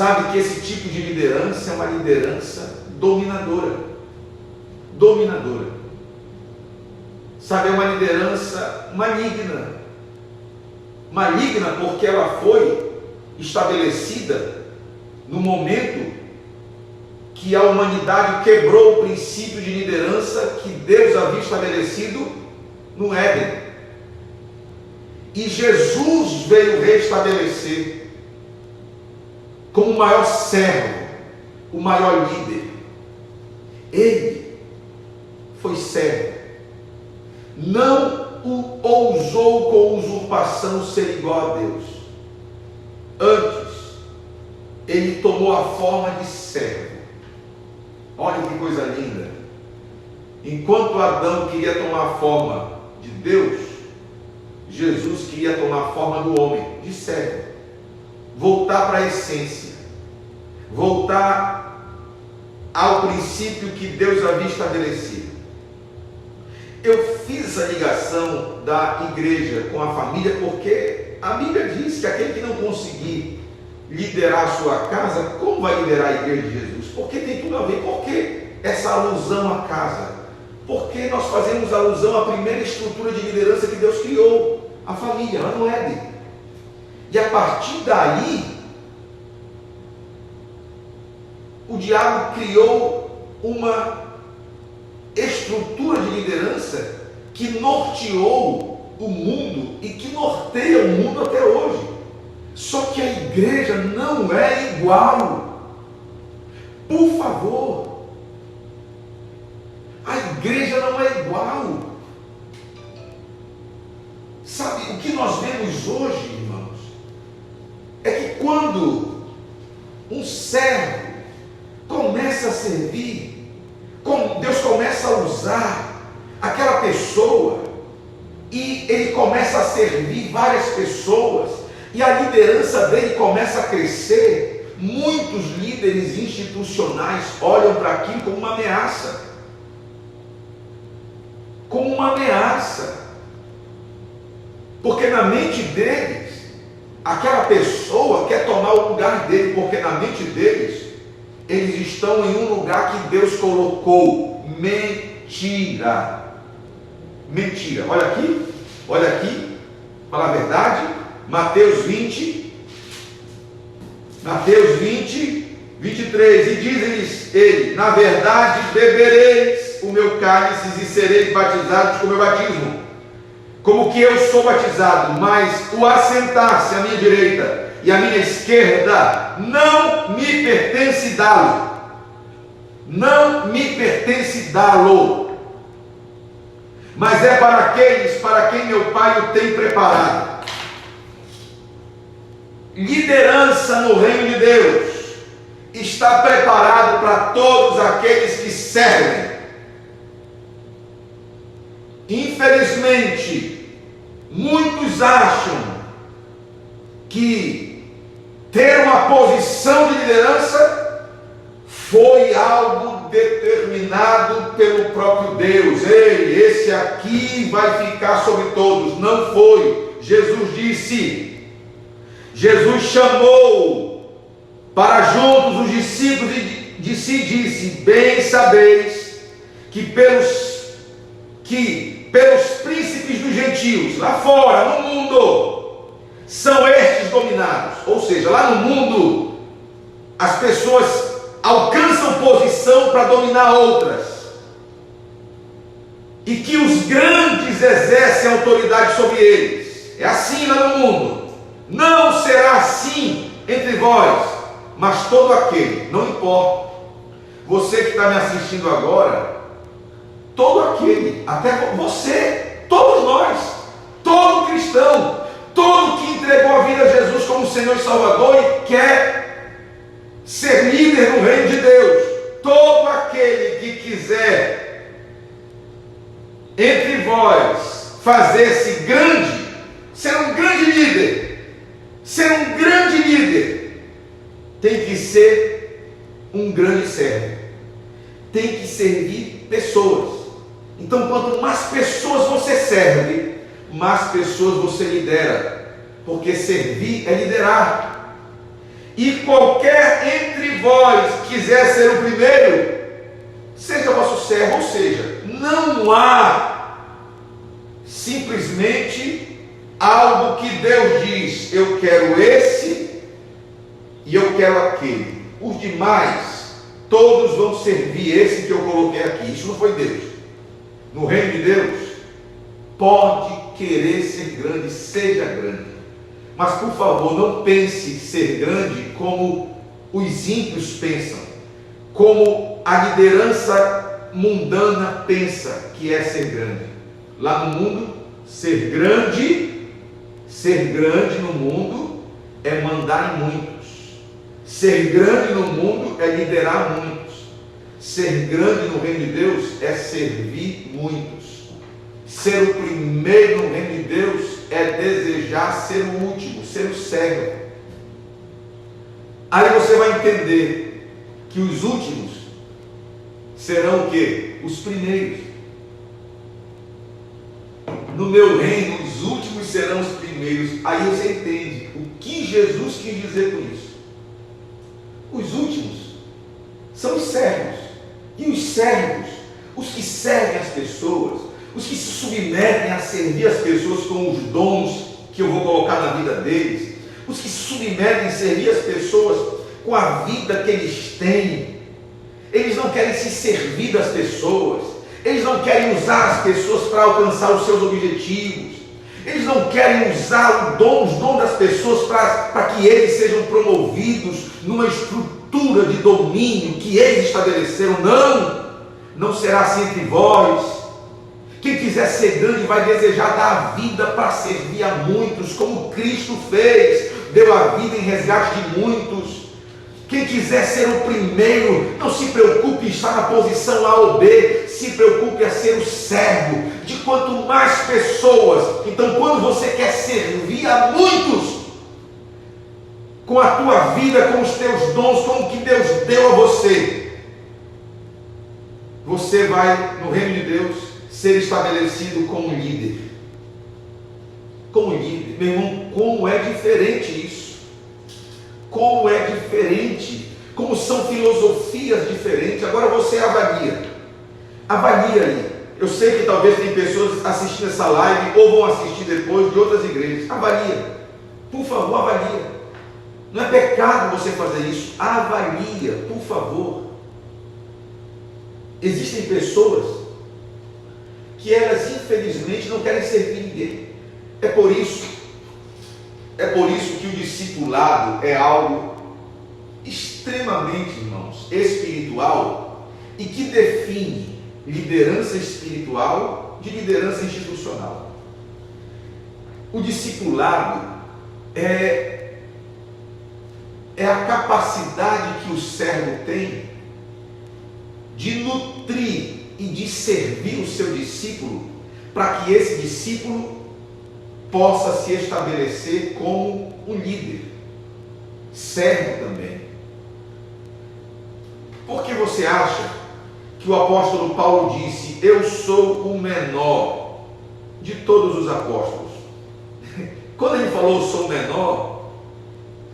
sabe que esse tipo de liderança é uma liderança dominadora. Dominadora. Sabe, é uma liderança maligna. Maligna porque ela foi estabelecida no momento que a humanidade quebrou o princípio de liderança que Deus havia estabelecido no Éden. E Jesus veio restabelecer como o maior servo, o maior líder. Ele foi servo. Não ousou com usurpação ser igual a Deus. Antes, ele tomou a forma de servo. Olha que coisa linda. Enquanto Adão queria tomar a forma de Deus, Jesus queria tomar a forma do homem, de servo. Voltar para a essência. Voltar ao princípio que Deus havia estabelecido. Eu fiz a ligação da igreja com a família porque a Bíblia diz que aquele que não conseguir liderar a sua casa, como vai liderar a igreja de Jesus? Porque tem tudo a ver. Por que essa alusão à casa? Porque nós fazemos alusão à primeira estrutura de liderança que Deus criou, a família, lá no Éden. E a partir daí, o diabo criou uma estrutura de liderança que norteou o mundo e que norteia o mundo até hoje. Só que a igreja não é igual. Por favor, a igreja não é igual. Sabe, o que nós vemos hoje, irmãos, é que quando um servo começa a servir, Deus começa a usar aquela pessoa e ele começa a servir várias pessoas e a liderança dele começa a crescer. Muitos líderes institucionais olham para aquilo como uma ameaça. Como uma ameaça. Porque na mente deles, aquela pessoa quer tomar o lugar dele, porque na mente deles, eles estão em um lugar que Deus colocou. Mentira. Mentira. Olha aqui, fala a verdade. Mateus 20, 23. E diz-lhes ele: na verdade bebereis o meu cálice e sereis batizados com o meu batismo, como que eu sou batizado, mas o assentar-se à minha direita e à minha esquerda não me pertence dá-lo. Não me pertence dá-lo, mas é para aqueles para quem meu Pai o tem preparado. Liderança no reino de Deus está preparado para todos aqueles que servem. Infelizmente, muitos acham que ter uma posição de liderança foi algo determinado pelo próprio Deus. Ei, esse aqui vai ficar sobre todos. Não foi. Jesus chamou para juntos os discípulos e disse: bem sabeis que pelos príncipes dos gentios, lá fora, no mundo, são estes dominados. Ou seja, lá no mundo, as pessoas alcançam posição para dominar outras, e que os grandes exercem autoridade sobre eles. É assim lá no mundo. Não será assim entre vós, mas todo aquele, não importa, você que está me assistindo agora, todo aquele, até você, todos nós, todo cristão, todo que entregou a vida a Jesus como Senhor e Salvador e quer ser líder no reino de Deus, todo aquele que quiser entre vós fazer-se grande, ser um grande líder, tem que ser um grande servo, tem que servir pessoas. Então, quanto mais pessoas você serve, mais pessoas você lidera, porque servir é liderar. E qualquer entre vós quiser ser o primeiro, seja vosso servo. Ou seja, não há simplesmente algo que Deus diz: eu quero esse e eu quero aquele. Os demais, todos vão servir esse que eu coloquei aqui. Isso não foi Deus. No reino de Deus, pode querer ser grande, seja grande. Mas, por favor, não pense ser grande como os ímpios pensam, como a liderança mundana pensa que é ser grande. Lá no mundo, ser grande no mundo é mandar em muitos. Ser grande no mundo é liderar muitos. Ser grande no reino de Deus é servir muitos. Ser o primeiro no reino de Deus é desejar ser o último, ser o servo. Aí você vai entender que os últimos serão o quê? Os primeiros. No meu reino, os últimos serão os primeiros. Aí você entende o que Jesus quis dizer com isso. Os últimos são os servos. E os servos, os que servem as pessoas, os que se submetem a servir as pessoas com os dons que eu vou colocar na vida deles, os que se submetem a servir as pessoas com a vida que eles têm. Eles não querem se servir das pessoas, eles não querem usar as pessoas para alcançar os seus objetivos, eles não querem usar os dons das pessoas para que eles sejam promovidos numa estrutura de domínio que eles estabeleceram. Não será assim entre vós. Quem quiser ser grande vai desejar dar a vida para servir a muitos, como Cristo fez, deu a vida em resgate de muitos. Quem quiser ser o primeiro, não se preocupe em estar na posição A ou B, se preocupe a ser o servo de quanto mais pessoas. Então, quando você quer servir a muitos, com a tua vida, com os teus dons, com o que Deus deu a você, você vai, no reino de Deus, ser estabelecido como líder. Como líder. Meu irmão, como é diferente isso. Como é diferente. Como são filosofias diferentes. Agora você avalia. Avalia aí. Eu sei que talvez tem pessoas assistindo essa live ou vão assistir depois de outras igrejas. Avalia. Por favor, avalia. Não é pecado você fazer isso. Avalia, por favor. Existem pessoas que elas infelizmente não querem servir ninguém. É por isso que o discipulado é algo extremamente, irmãos, espiritual e que define liderança espiritual de liderança institucional. O discipulado é a capacidade que o servo tem de nutrir e de servir o seu discípulo, para que esse discípulo possa se estabelecer como um líder, servo também. Por que você acha que o apóstolo Paulo disse: eu sou o menor de todos os apóstolos? Quando ele falou sou o menor,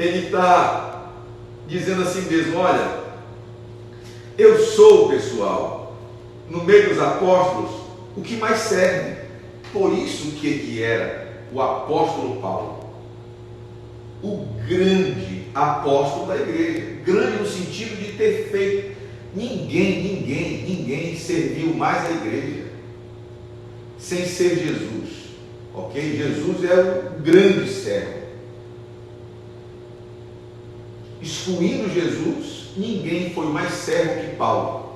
ele está dizendo assim mesmo: olha, eu sou, pessoal, no meio dos apóstolos, o que mais serve. Por isso que ele era o apóstolo Paulo, o grande apóstolo da igreja. Grande no sentido de ter feito. Ninguém serviu mais a igreja sem ser Jesus. Ok? Jesus era o grande servo. Excluindo Jesus, ninguém foi mais servo que Paulo.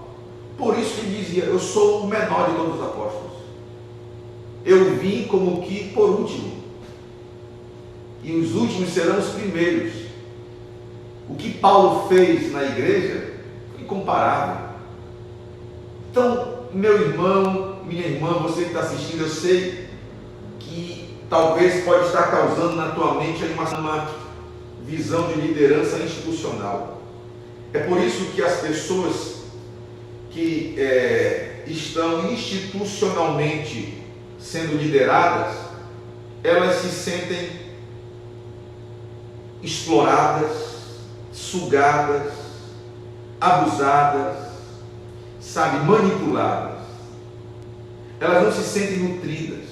Por isso que ele dizia: eu sou o menor de todos os apóstolos. Eu vim como que por último, e os últimos serão os primeiros. O que Paulo fez na igreja foi incomparável. Então, meu irmão, minha irmã, você que está assistindo, eu sei que talvez pode estar causando na tua mente uma visão de liderança institucional. É por isso que as pessoas que estão institucionalmente sendo lideradas, elas se sentem exploradas, sugadas, abusadas, sabe, manipuladas. Elas não se sentem nutridas,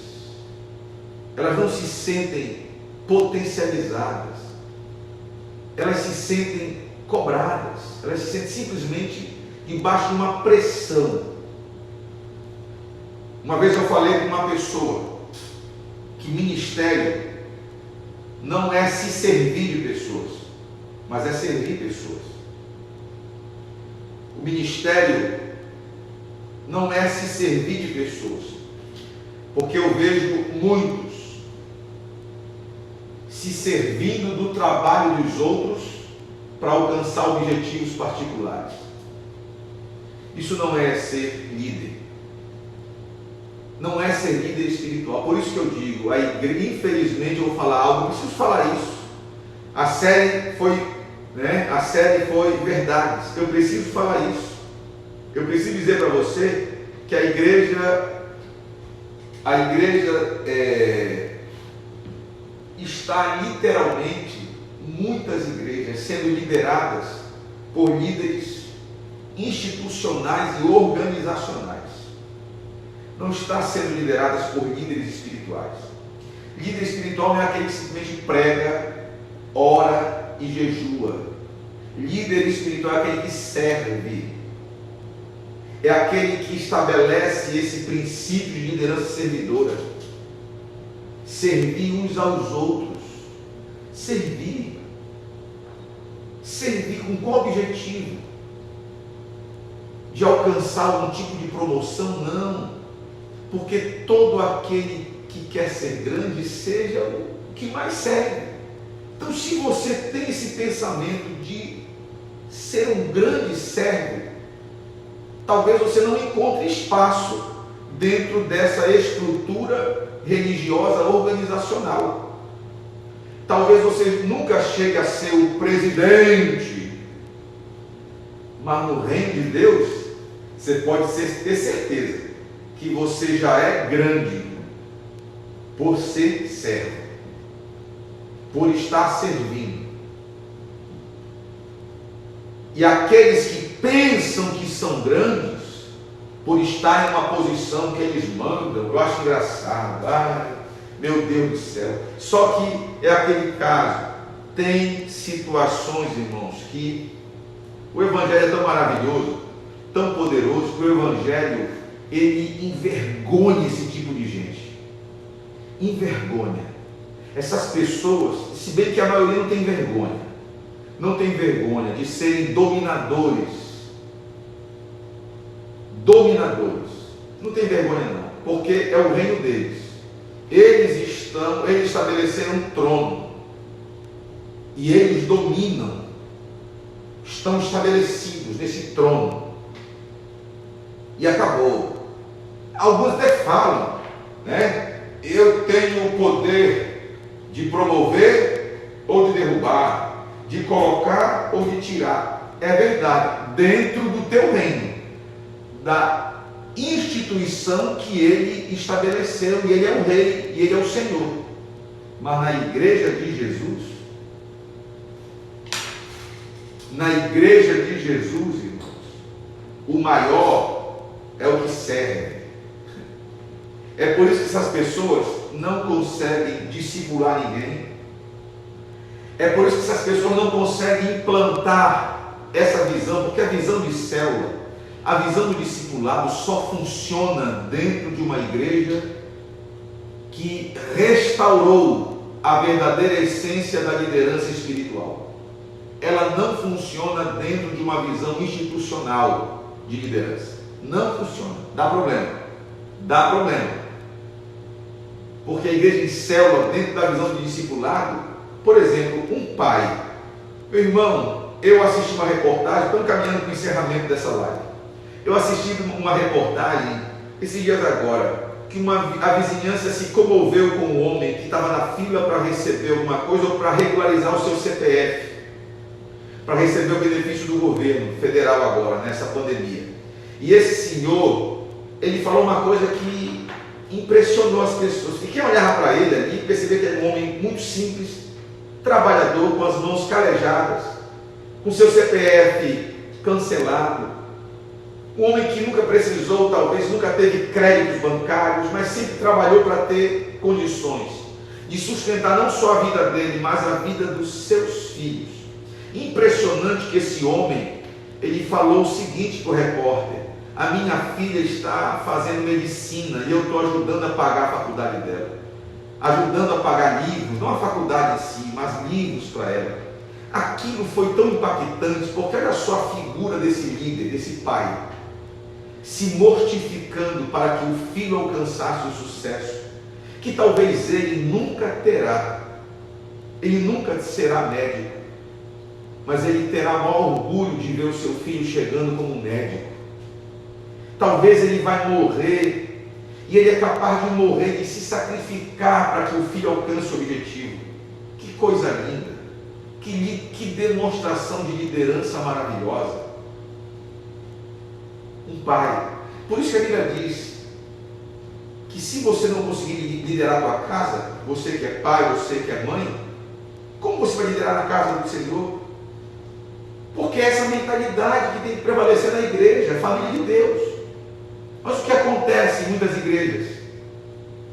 elas não se sentem potencializadas, elas se sentem cobradas, elas se sentem simplesmente debaixo de uma pressão. Uma vez eu falei com uma pessoa que ministério não é se servir de pessoas, mas é servir pessoas. O ministério não é se servir de pessoas, porque eu vejo muitos se servindo do trabalho dos outros para alcançar objetivos particulares. Isso não é ser líder, não é ser líder espiritual. Por isso que eu digo, a igreja, infelizmente eu vou falar algo, eu preciso falar isso. A série foi verdades, eu preciso falar isso. Eu preciso dizer para você que a igreja está literalmente, muitas igrejas sendo lideradas por líderes institucionais e organizacionais. Não está sendo lideradas por líderes espirituais. Líder espiritual não é aquele que simplesmente prega, ora e jejua. Líder espiritual é aquele que serve. É aquele que estabelece esse princípio de liderança servidora. Servir uns aos outros. Servir. Servir com qual objetivo? De alcançar algum tipo de promoção? Não. Porque todo aquele que quer ser grande, seja o que mais serve. Então, se você tem esse pensamento de ser um grande servo, talvez você não encontre espaço dentro dessa estrutura religiosa organizacional. Talvez você nunca chegue a ser o presidente, mas no reino de Deus, você pode ter certeza que você já é grande por ser servo, por estar servindo. E aqueles que pensam que são grandes, por estar em uma posição que eles mandam, eu acho engraçado, meu Deus do céu. Só que é aquele caso, tem situações, irmãos, que o Evangelho é tão maravilhoso, tão poderoso, que o Evangelho, ele envergonha esse tipo de gente. Envergonha. Essas pessoas, se bem que a maioria não tem vergonha. Não tem vergonha de serem dominadores. Dominadores. Não tem vergonha não, porque é o reino deles. Eles estabeleceram um trono. E eles dominam. Estão estabelecidos nesse trono. E acabou. Alguns até falam, né? Eu tenho o poder de promover ou de derrubar, de colocar ou de tirar. É verdade, dentro do teu reino, da instituição que ele estabeleceu, e ele é o rei, e ele é o Senhor. Mas na igreja de Jesus, irmãos, o maior é o que serve. É por isso que essas pessoas não conseguem discipular ninguém. É por isso que essas pessoas não conseguem implantar essa visão, porque a visão de célula, a visão do discipulado só funciona dentro de uma igreja que restaurou a verdadeira essência da liderança espiritual. Ela não funciona dentro de uma visão institucional de liderança. Não funciona. Dá problema. Dá problema. Porque a igreja em célula, dentro da visão de discipulado, por exemplo, um pai. Meu irmão, eu assisti uma reportagem, estou encaminhando para o encerramento dessa live. Eu assisti uma reportagem, esses dias agora, que a vizinhança se comoveu com um homem que estava na fila para receber alguma coisa ou para regularizar o seu CPF, para receber o benefício do governo federal agora, nessa pandemia. E esse senhor, ele falou uma coisa que impressionou as pessoas. E quem olhava para ele ali, percebia que era um homem muito simples, trabalhador, com as mãos calejadas, com seu CPF cancelado, um homem que nunca precisou, talvez nunca teve créditos bancários, mas sempre trabalhou para ter condições de sustentar não só a vida dele, mas a vida dos seus filhos. Impressionante que esse homem, ele falou o seguinte para o repórter: a minha filha está fazendo medicina e eu estou ajudando a pagar a faculdade dela, ajudando a pagar livros, não a faculdade em si, mas livros para ela. Aquilo foi tão impactante, porque olha só a figura desse líder, desse pai, se mortificando para que o filho alcançasse o sucesso, que talvez ele nunca terá, ele nunca será médico, mas ele terá maior orgulho de ver o seu filho chegando como médico. Talvez ele vai morrer, e ele é capaz de morrer, de se sacrificar para que o filho alcance o objetivo. Que coisa linda, que demonstração de liderança maravilhosa. Um pai. Por isso que a Bíblia diz que se você não conseguir liderar a tua casa, você que é pai, você que é mãe, como você vai liderar na casa do Senhor? Porque é essa mentalidade que tem que prevalecer na igreja, a família de Deus. Mas o que acontece em muitas igrejas?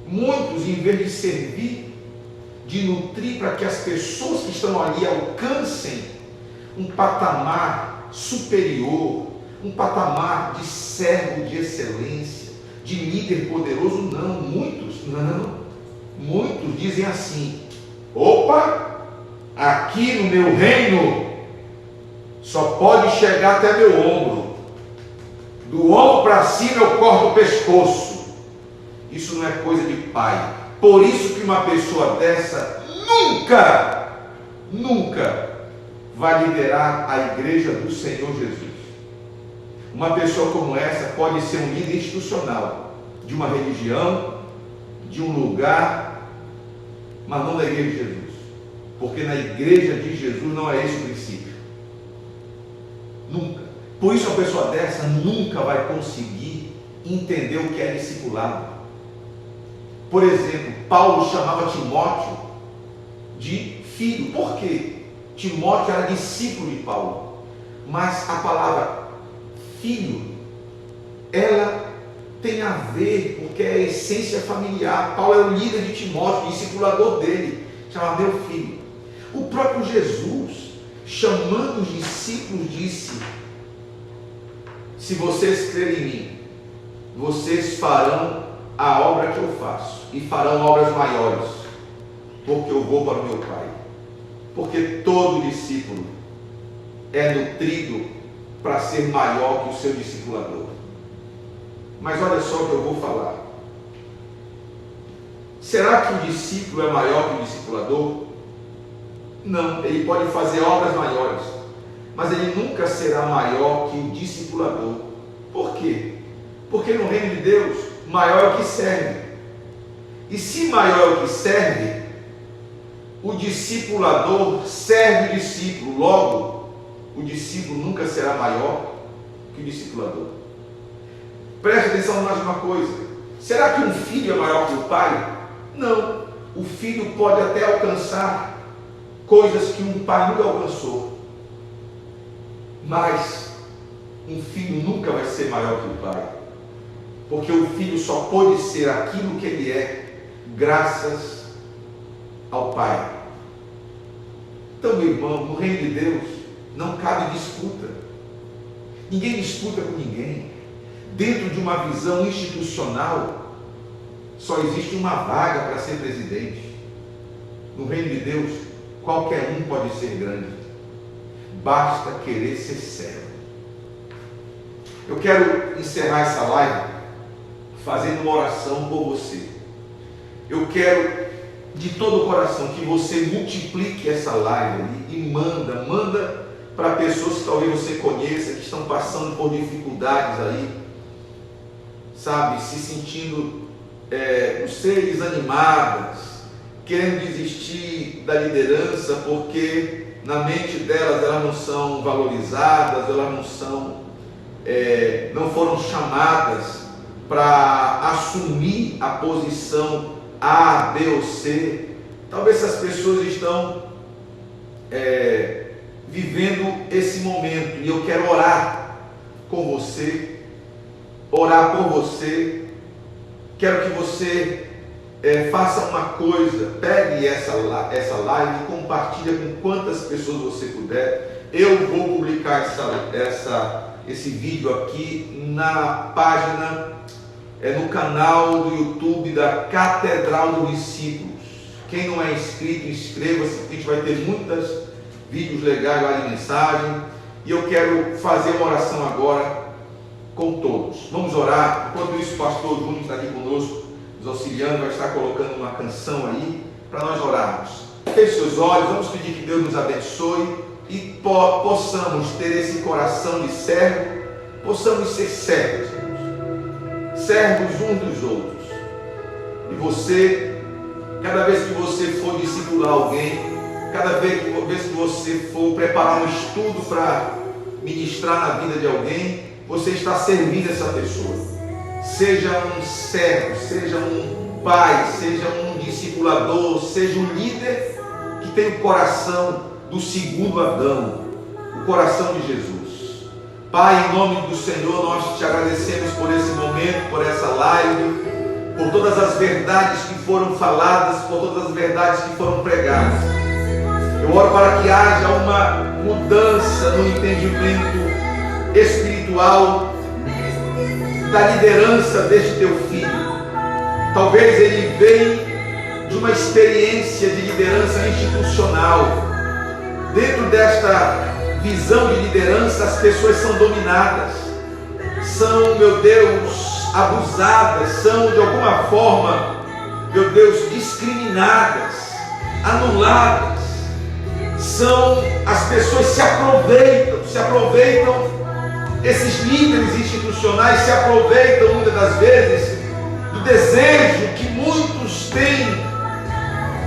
Muitos, em vez de servir, de nutrir para que as pessoas que estão ali alcancem um patamar superior, um patamar de servo de excelência, de líder poderoso, muitos dizem assim: opa, aqui no meu reino só pode chegar até meu ombro, do ombro para cima eu corto o pescoço. Isso não é coisa de pai. Por isso que uma pessoa dessa nunca vai liderar a igreja do Senhor Jesus. Uma pessoa como essa pode ser um líder institucional de uma religião, de um lugar, mas não da igreja de Jesus, porque na igreja de Jesus não é esse o princípio. Nunca. Por isso uma pessoa dessa nunca vai conseguir entender o que é discipulado. Por exemplo, Paulo chamava Timóteo de filho. Por quê? Timóteo era discípulo de Paulo, mas a palavra filho, ela tem a ver, porque é a essência familiar. Paulo é o líder de Timóteo, discipulador dele, chamava meu filho. O próprio Jesus, chamando os discípulos, disse: se vocês crerem em mim, vocês farão a obra que eu faço, e farão obras maiores, porque eu vou para o meu Pai. Porque todo discípulo é nutrido para ser maior que o seu discipulador. Mas olha só o que eu vou falar. Será que o discípulo é maior que o discipulador? Não, ele pode fazer obras maiores, mas ele nunca será maior que o discipulador. Por quê? Porque no reino de Deus, maior é o que serve. E se maior é o que serve, o discipulador serve o discípulo. Logo, o discípulo nunca será maior que o discipulador. Preste atenção mais uma coisa: será que um filho é maior que o pai? Não. O filho pode até alcançar coisas que um pai nunca alcançou, mas um filho nunca vai ser maior que o pai, porque o filho só pode ser aquilo que ele é graças ao pai. Então, meu irmão, no reino de Deus não cabe disputa. Ninguém disputa com ninguém. Dentro de uma visão institucional, só existe uma vaga para ser presidente. No reino de Deus, qualquer um pode ser grande. Basta querer ser servo. Eu quero encerrar essa live fazendo uma oração por você. Eu quero de todo o coração que você multiplique essa live ali e manda para pessoas que talvez você conheça, que estão passando por dificuldades aí, sabe, se sentindo, não sei, desanimadas, querendo desistir da liderança, porque na mente delas elas não são valorizadas, elas não foram chamadas para assumir a posição A, B ou C. Talvez essas pessoas estão vivendo esse momento, e eu quero orar com você, orar por você. Quero que você faça uma coisa, pegue essa live e compartilhe com quantas pessoas você puder. Eu vou publicar esse vídeo aqui na página, no canal do YouTube da Catedral dos Discípulos. Quem não é inscrito, inscreva-se, porque a gente vai ter muitos vídeos legais lá de mensagem. E eu quero fazer uma oração agora com todos. Vamos orar. Enquanto isso, o pastor Júnior está aqui conosco, nos auxiliando, vai estar colocando uma canção aí para nós orarmos. Feche seus olhos, vamos pedir que Deus nos abençoe e possamos ter esse coração de servo, possamos ser servos, servos uns dos outros. E você, cada vez que você for discipular alguém, cada vez que você for preparar um estudo para ministrar na vida de alguém, você está servindo essa pessoa. Seja um servo, seja um pai, seja um discipulador, seja um líder que tem o coração do segundo Adão, o coração de Jesus. Pai, em nome do Senhor, nós te agradecemos por esse momento, por essa live, por todas as verdades que foram faladas, por todas as verdades que foram pregadas. Eu oro para que haja uma mudança no entendimento espiritual da liderança deste teu filho. Talvez ele venha de uma experiência de liderança institucional. Dentro desta visão de liderança, as pessoas são dominadas, são, meu Deus, abusadas, são de alguma forma, meu Deus, discriminadas, anuladas. As pessoas se aproveitam, esses líderes institucionais se aproveitam muitas das vezes do desejo que muitos têm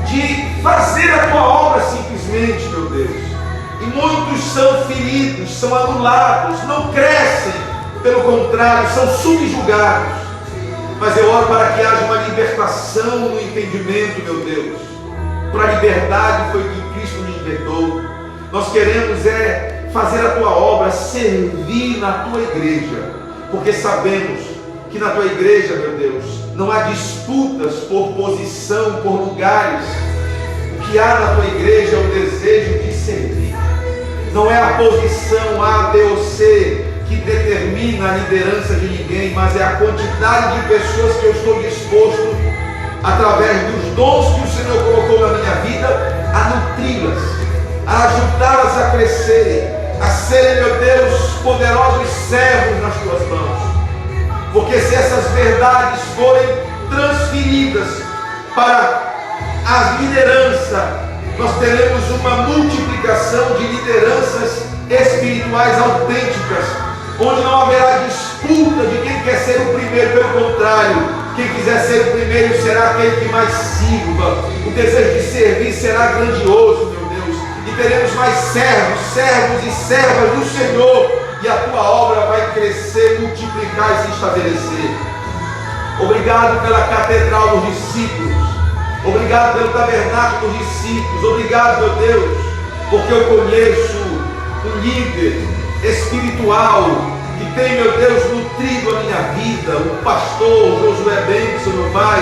de fazer a tua obra simplesmente, meu Deus. E muitos são feridos, são anulados, não crescem, pelo contrário, são subjugados. Mas eu oro para que haja uma libertação no entendimento, meu Deus. Para a liberdade foi que Cristo nos libertou. Nós queremos fazer a tua obra, servir na tua igreja, porque sabemos que na tua igreja, meu Deus, não há disputas por posição, por lugares. O que há na tua igreja é o desejo de servir. Não é a posição A, B ou C que determina a liderança de ninguém, mas é a quantidade de pessoas que eu estou disposto, através dos dons que o Senhor colocou na minha vida, a nutri-las, a ajudá-las a crescerem, a serem, meu Deus, poderosos servos nas tuas mãos. Porque se essas verdades forem transferidas para a liderança, nós teremos uma multiplicação de lideranças espirituais autênticas, onde não haverá disputa de quem quer ser o primeiro. Pelo contrário, quem quiser ser o primeiro será aquele que mais sirva. O desejo de servir será grandioso, meu Deus, e teremos mais servos e servas do Senhor, e a tua obra vai crescer, multiplicar e se estabelecer. Obrigado pela Catedral dos Discípulos, obrigado pelo Tabernáculo dos Discípulos, obrigado, meu Deus, porque eu conheço um líder espiritual que tem, meu Deus, nutrido a minha vida, o pastor Josué Benson, meu pai,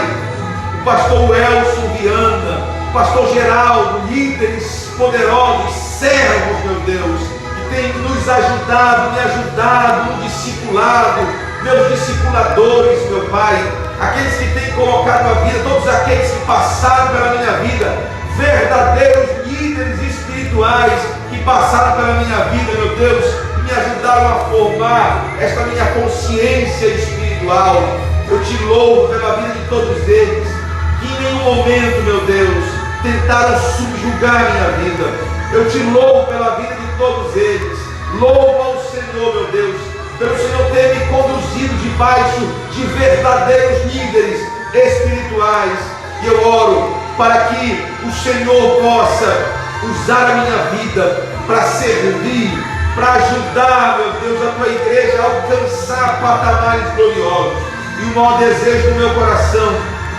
o pastor Elson Viana, o pastor Geraldo, líderes poderosos, servos, meu Deus, que tem nos ajudado, me ajudado no discipulado, meus discipuladores, meu pai, aqueles que têm colocado a vida, todos aqueles que passaram pela minha vida, verdadeiros líderes espirituais que passaram pela minha vida, meu Deus, e me ajudaram a formar esta minha consciência espiritual. Eu te louvo pela vida de todos eles, que em nenhum momento, meu Deus, tentaram subjugar a minha vida. Eu te louvo pela vida de todos eles. Louvo ao Senhor, meu Deus, pelo Senhor ter me conduzido debaixo de verdadeiros líderes espirituais. E eu oro para que o Senhor possa usar a minha vida para servir, para ajudar, meu Deus, a tua igreja a alcançar patamares gloriosos. E o maior desejo do meu coração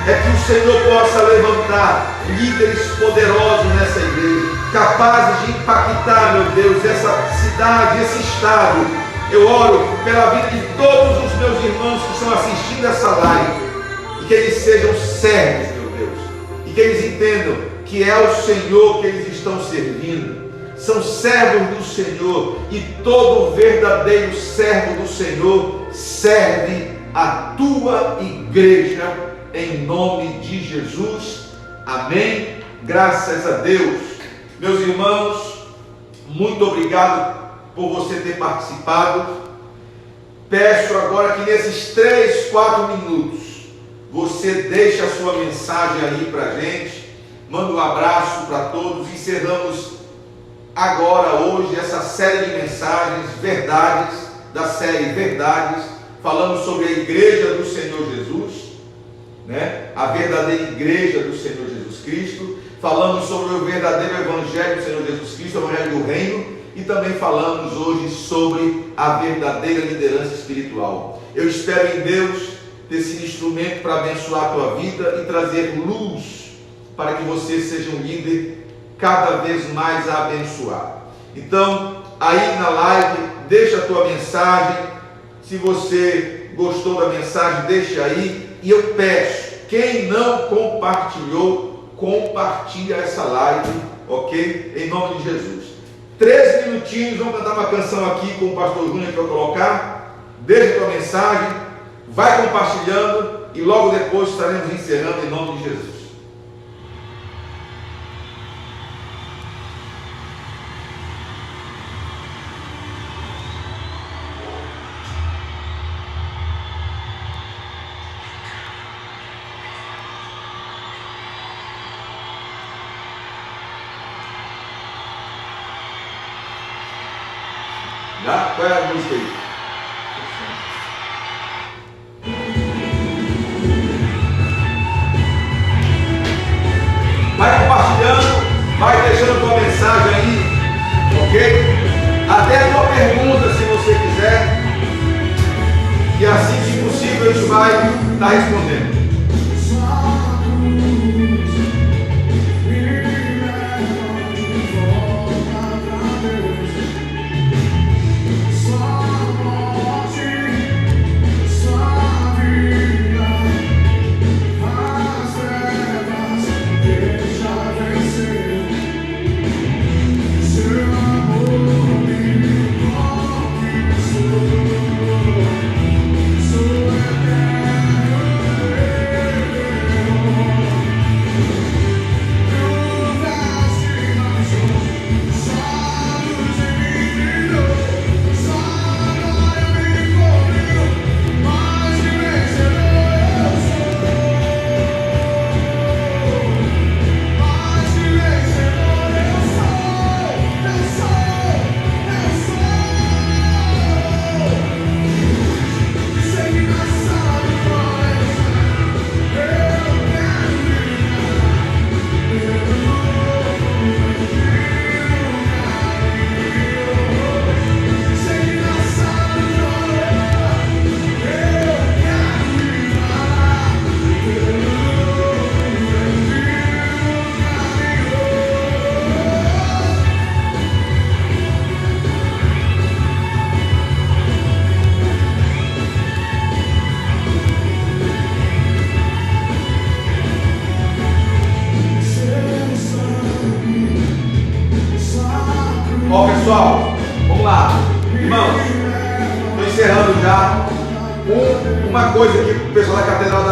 é que o Senhor possa levantar líderes poderosos nessa igreja, capazes de impactar, meu Deus, essa cidade, esse estado. Eu oro pela vida de todos os meus irmãos que estão assistindo essa live, e que eles sejam servos, meu Deus, e que eles entendam que é o Senhor que eles estão servindo. São servos do Senhor, e todo verdadeiro servo do Senhor serve a tua igreja, em nome de Jesus. Amém. Graças a Deus. Meus irmãos, muito obrigado por você ter participado. Peço agora que nesses 3, 4 minutos você deixe a sua mensagem aí para a gente, manda um abraço para todos. Encerramos agora, hoje, essa série de mensagens, verdades, da série Verdades, falando sobre a igreja do Senhor Jesus, né? A verdadeira igreja do Senhor Jesus Cristo. Falamos sobre o verdadeiro evangelho do Senhor Jesus Cristo, o evangelho do reino, e também falamos hoje sobre a verdadeira liderança espiritual. Eu espero em Deus ter sido instrumento para abençoar a tua vida e trazer luz para que você seja um líder cada vez mais a abençoar. Então, aí na live, deixa a tua mensagem. Se você gostou da mensagem, deixa aí. E eu peço, quem não compartilhou, compartilha essa live, ok? Em nome de Jesus. 13 minutinhos, vamos cantar uma canção aqui com o pastor Júnior que vai colocar. Deixa a tua mensagem, vai compartilhando e logo depois estaremos encerrando em nome de Jesus. Qual é a música aí? Vai compartilhando, vai deixando tua mensagem aí, ok? Até a tua pergunta, se você quiser. E assim, se possível, a gente vai estar respondendo. Pessoal, vamos lá, irmãos, estou encerrando já. Uma coisa aqui para o pessoal da Catedral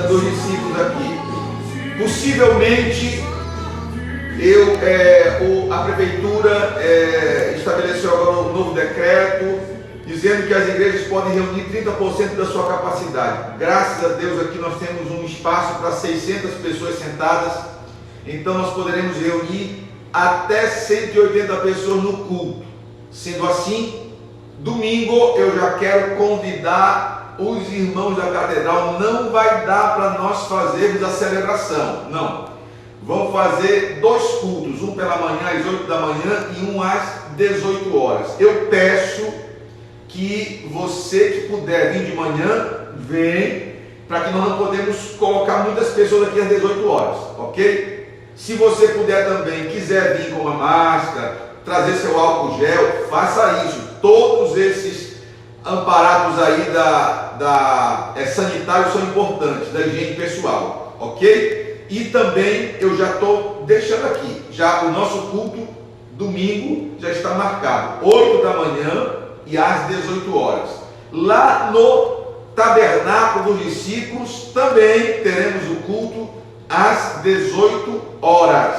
dos Discípulos aqui. Possivelmente a prefeitura estabeleceu agora um novo decreto dizendo que as igrejas podem reunir 30% da sua capacidade. Graças a Deus aqui nós temos um espaço para 600 pessoas sentadas, então nós poderemos reunir até 180 pessoas no culto. Sendo assim, domingo eu já quero convidar os irmãos da catedral. Não vai dar para nós fazermos a celebração, não. Vamos fazer 2 cultos, um pela manhã às 8 da manhã e um às 18 horas. Eu peço que você que puder vir de manhã, vem para que nós não podemos colocar muitas pessoas aqui às 18 horas, ok? Se você puder também, quiser vir com uma máscara, trazer seu álcool gel, faça isso. Todos esses amparados aí sanitários são importantes, da higiene pessoal, ok? E também eu já estou deixando aqui, já o nosso culto domingo já está marcado, 8 da manhã e às 18 horas. Lá no Tabernáculo dos Discípulos também teremos o culto às 18 horas,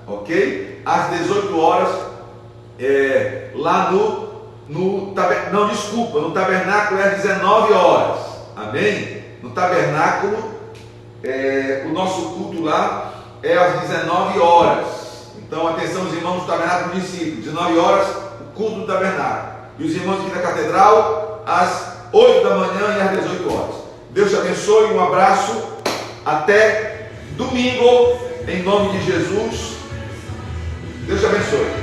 ok? Às 18 horas, lá no tabernáculo é às 19 horas, amém? No tabernáculo, o nosso culto lá é às 19 horas. Então, atenção, os irmãos do tabernáculo dos discípulos, 19 horas, o culto do tabernáculo. E os irmãos aqui da catedral, às 8 da manhã e às 18 horas. Deus te abençoe, um abraço, até domingo, em nome de Jesus. Deus te abençoe.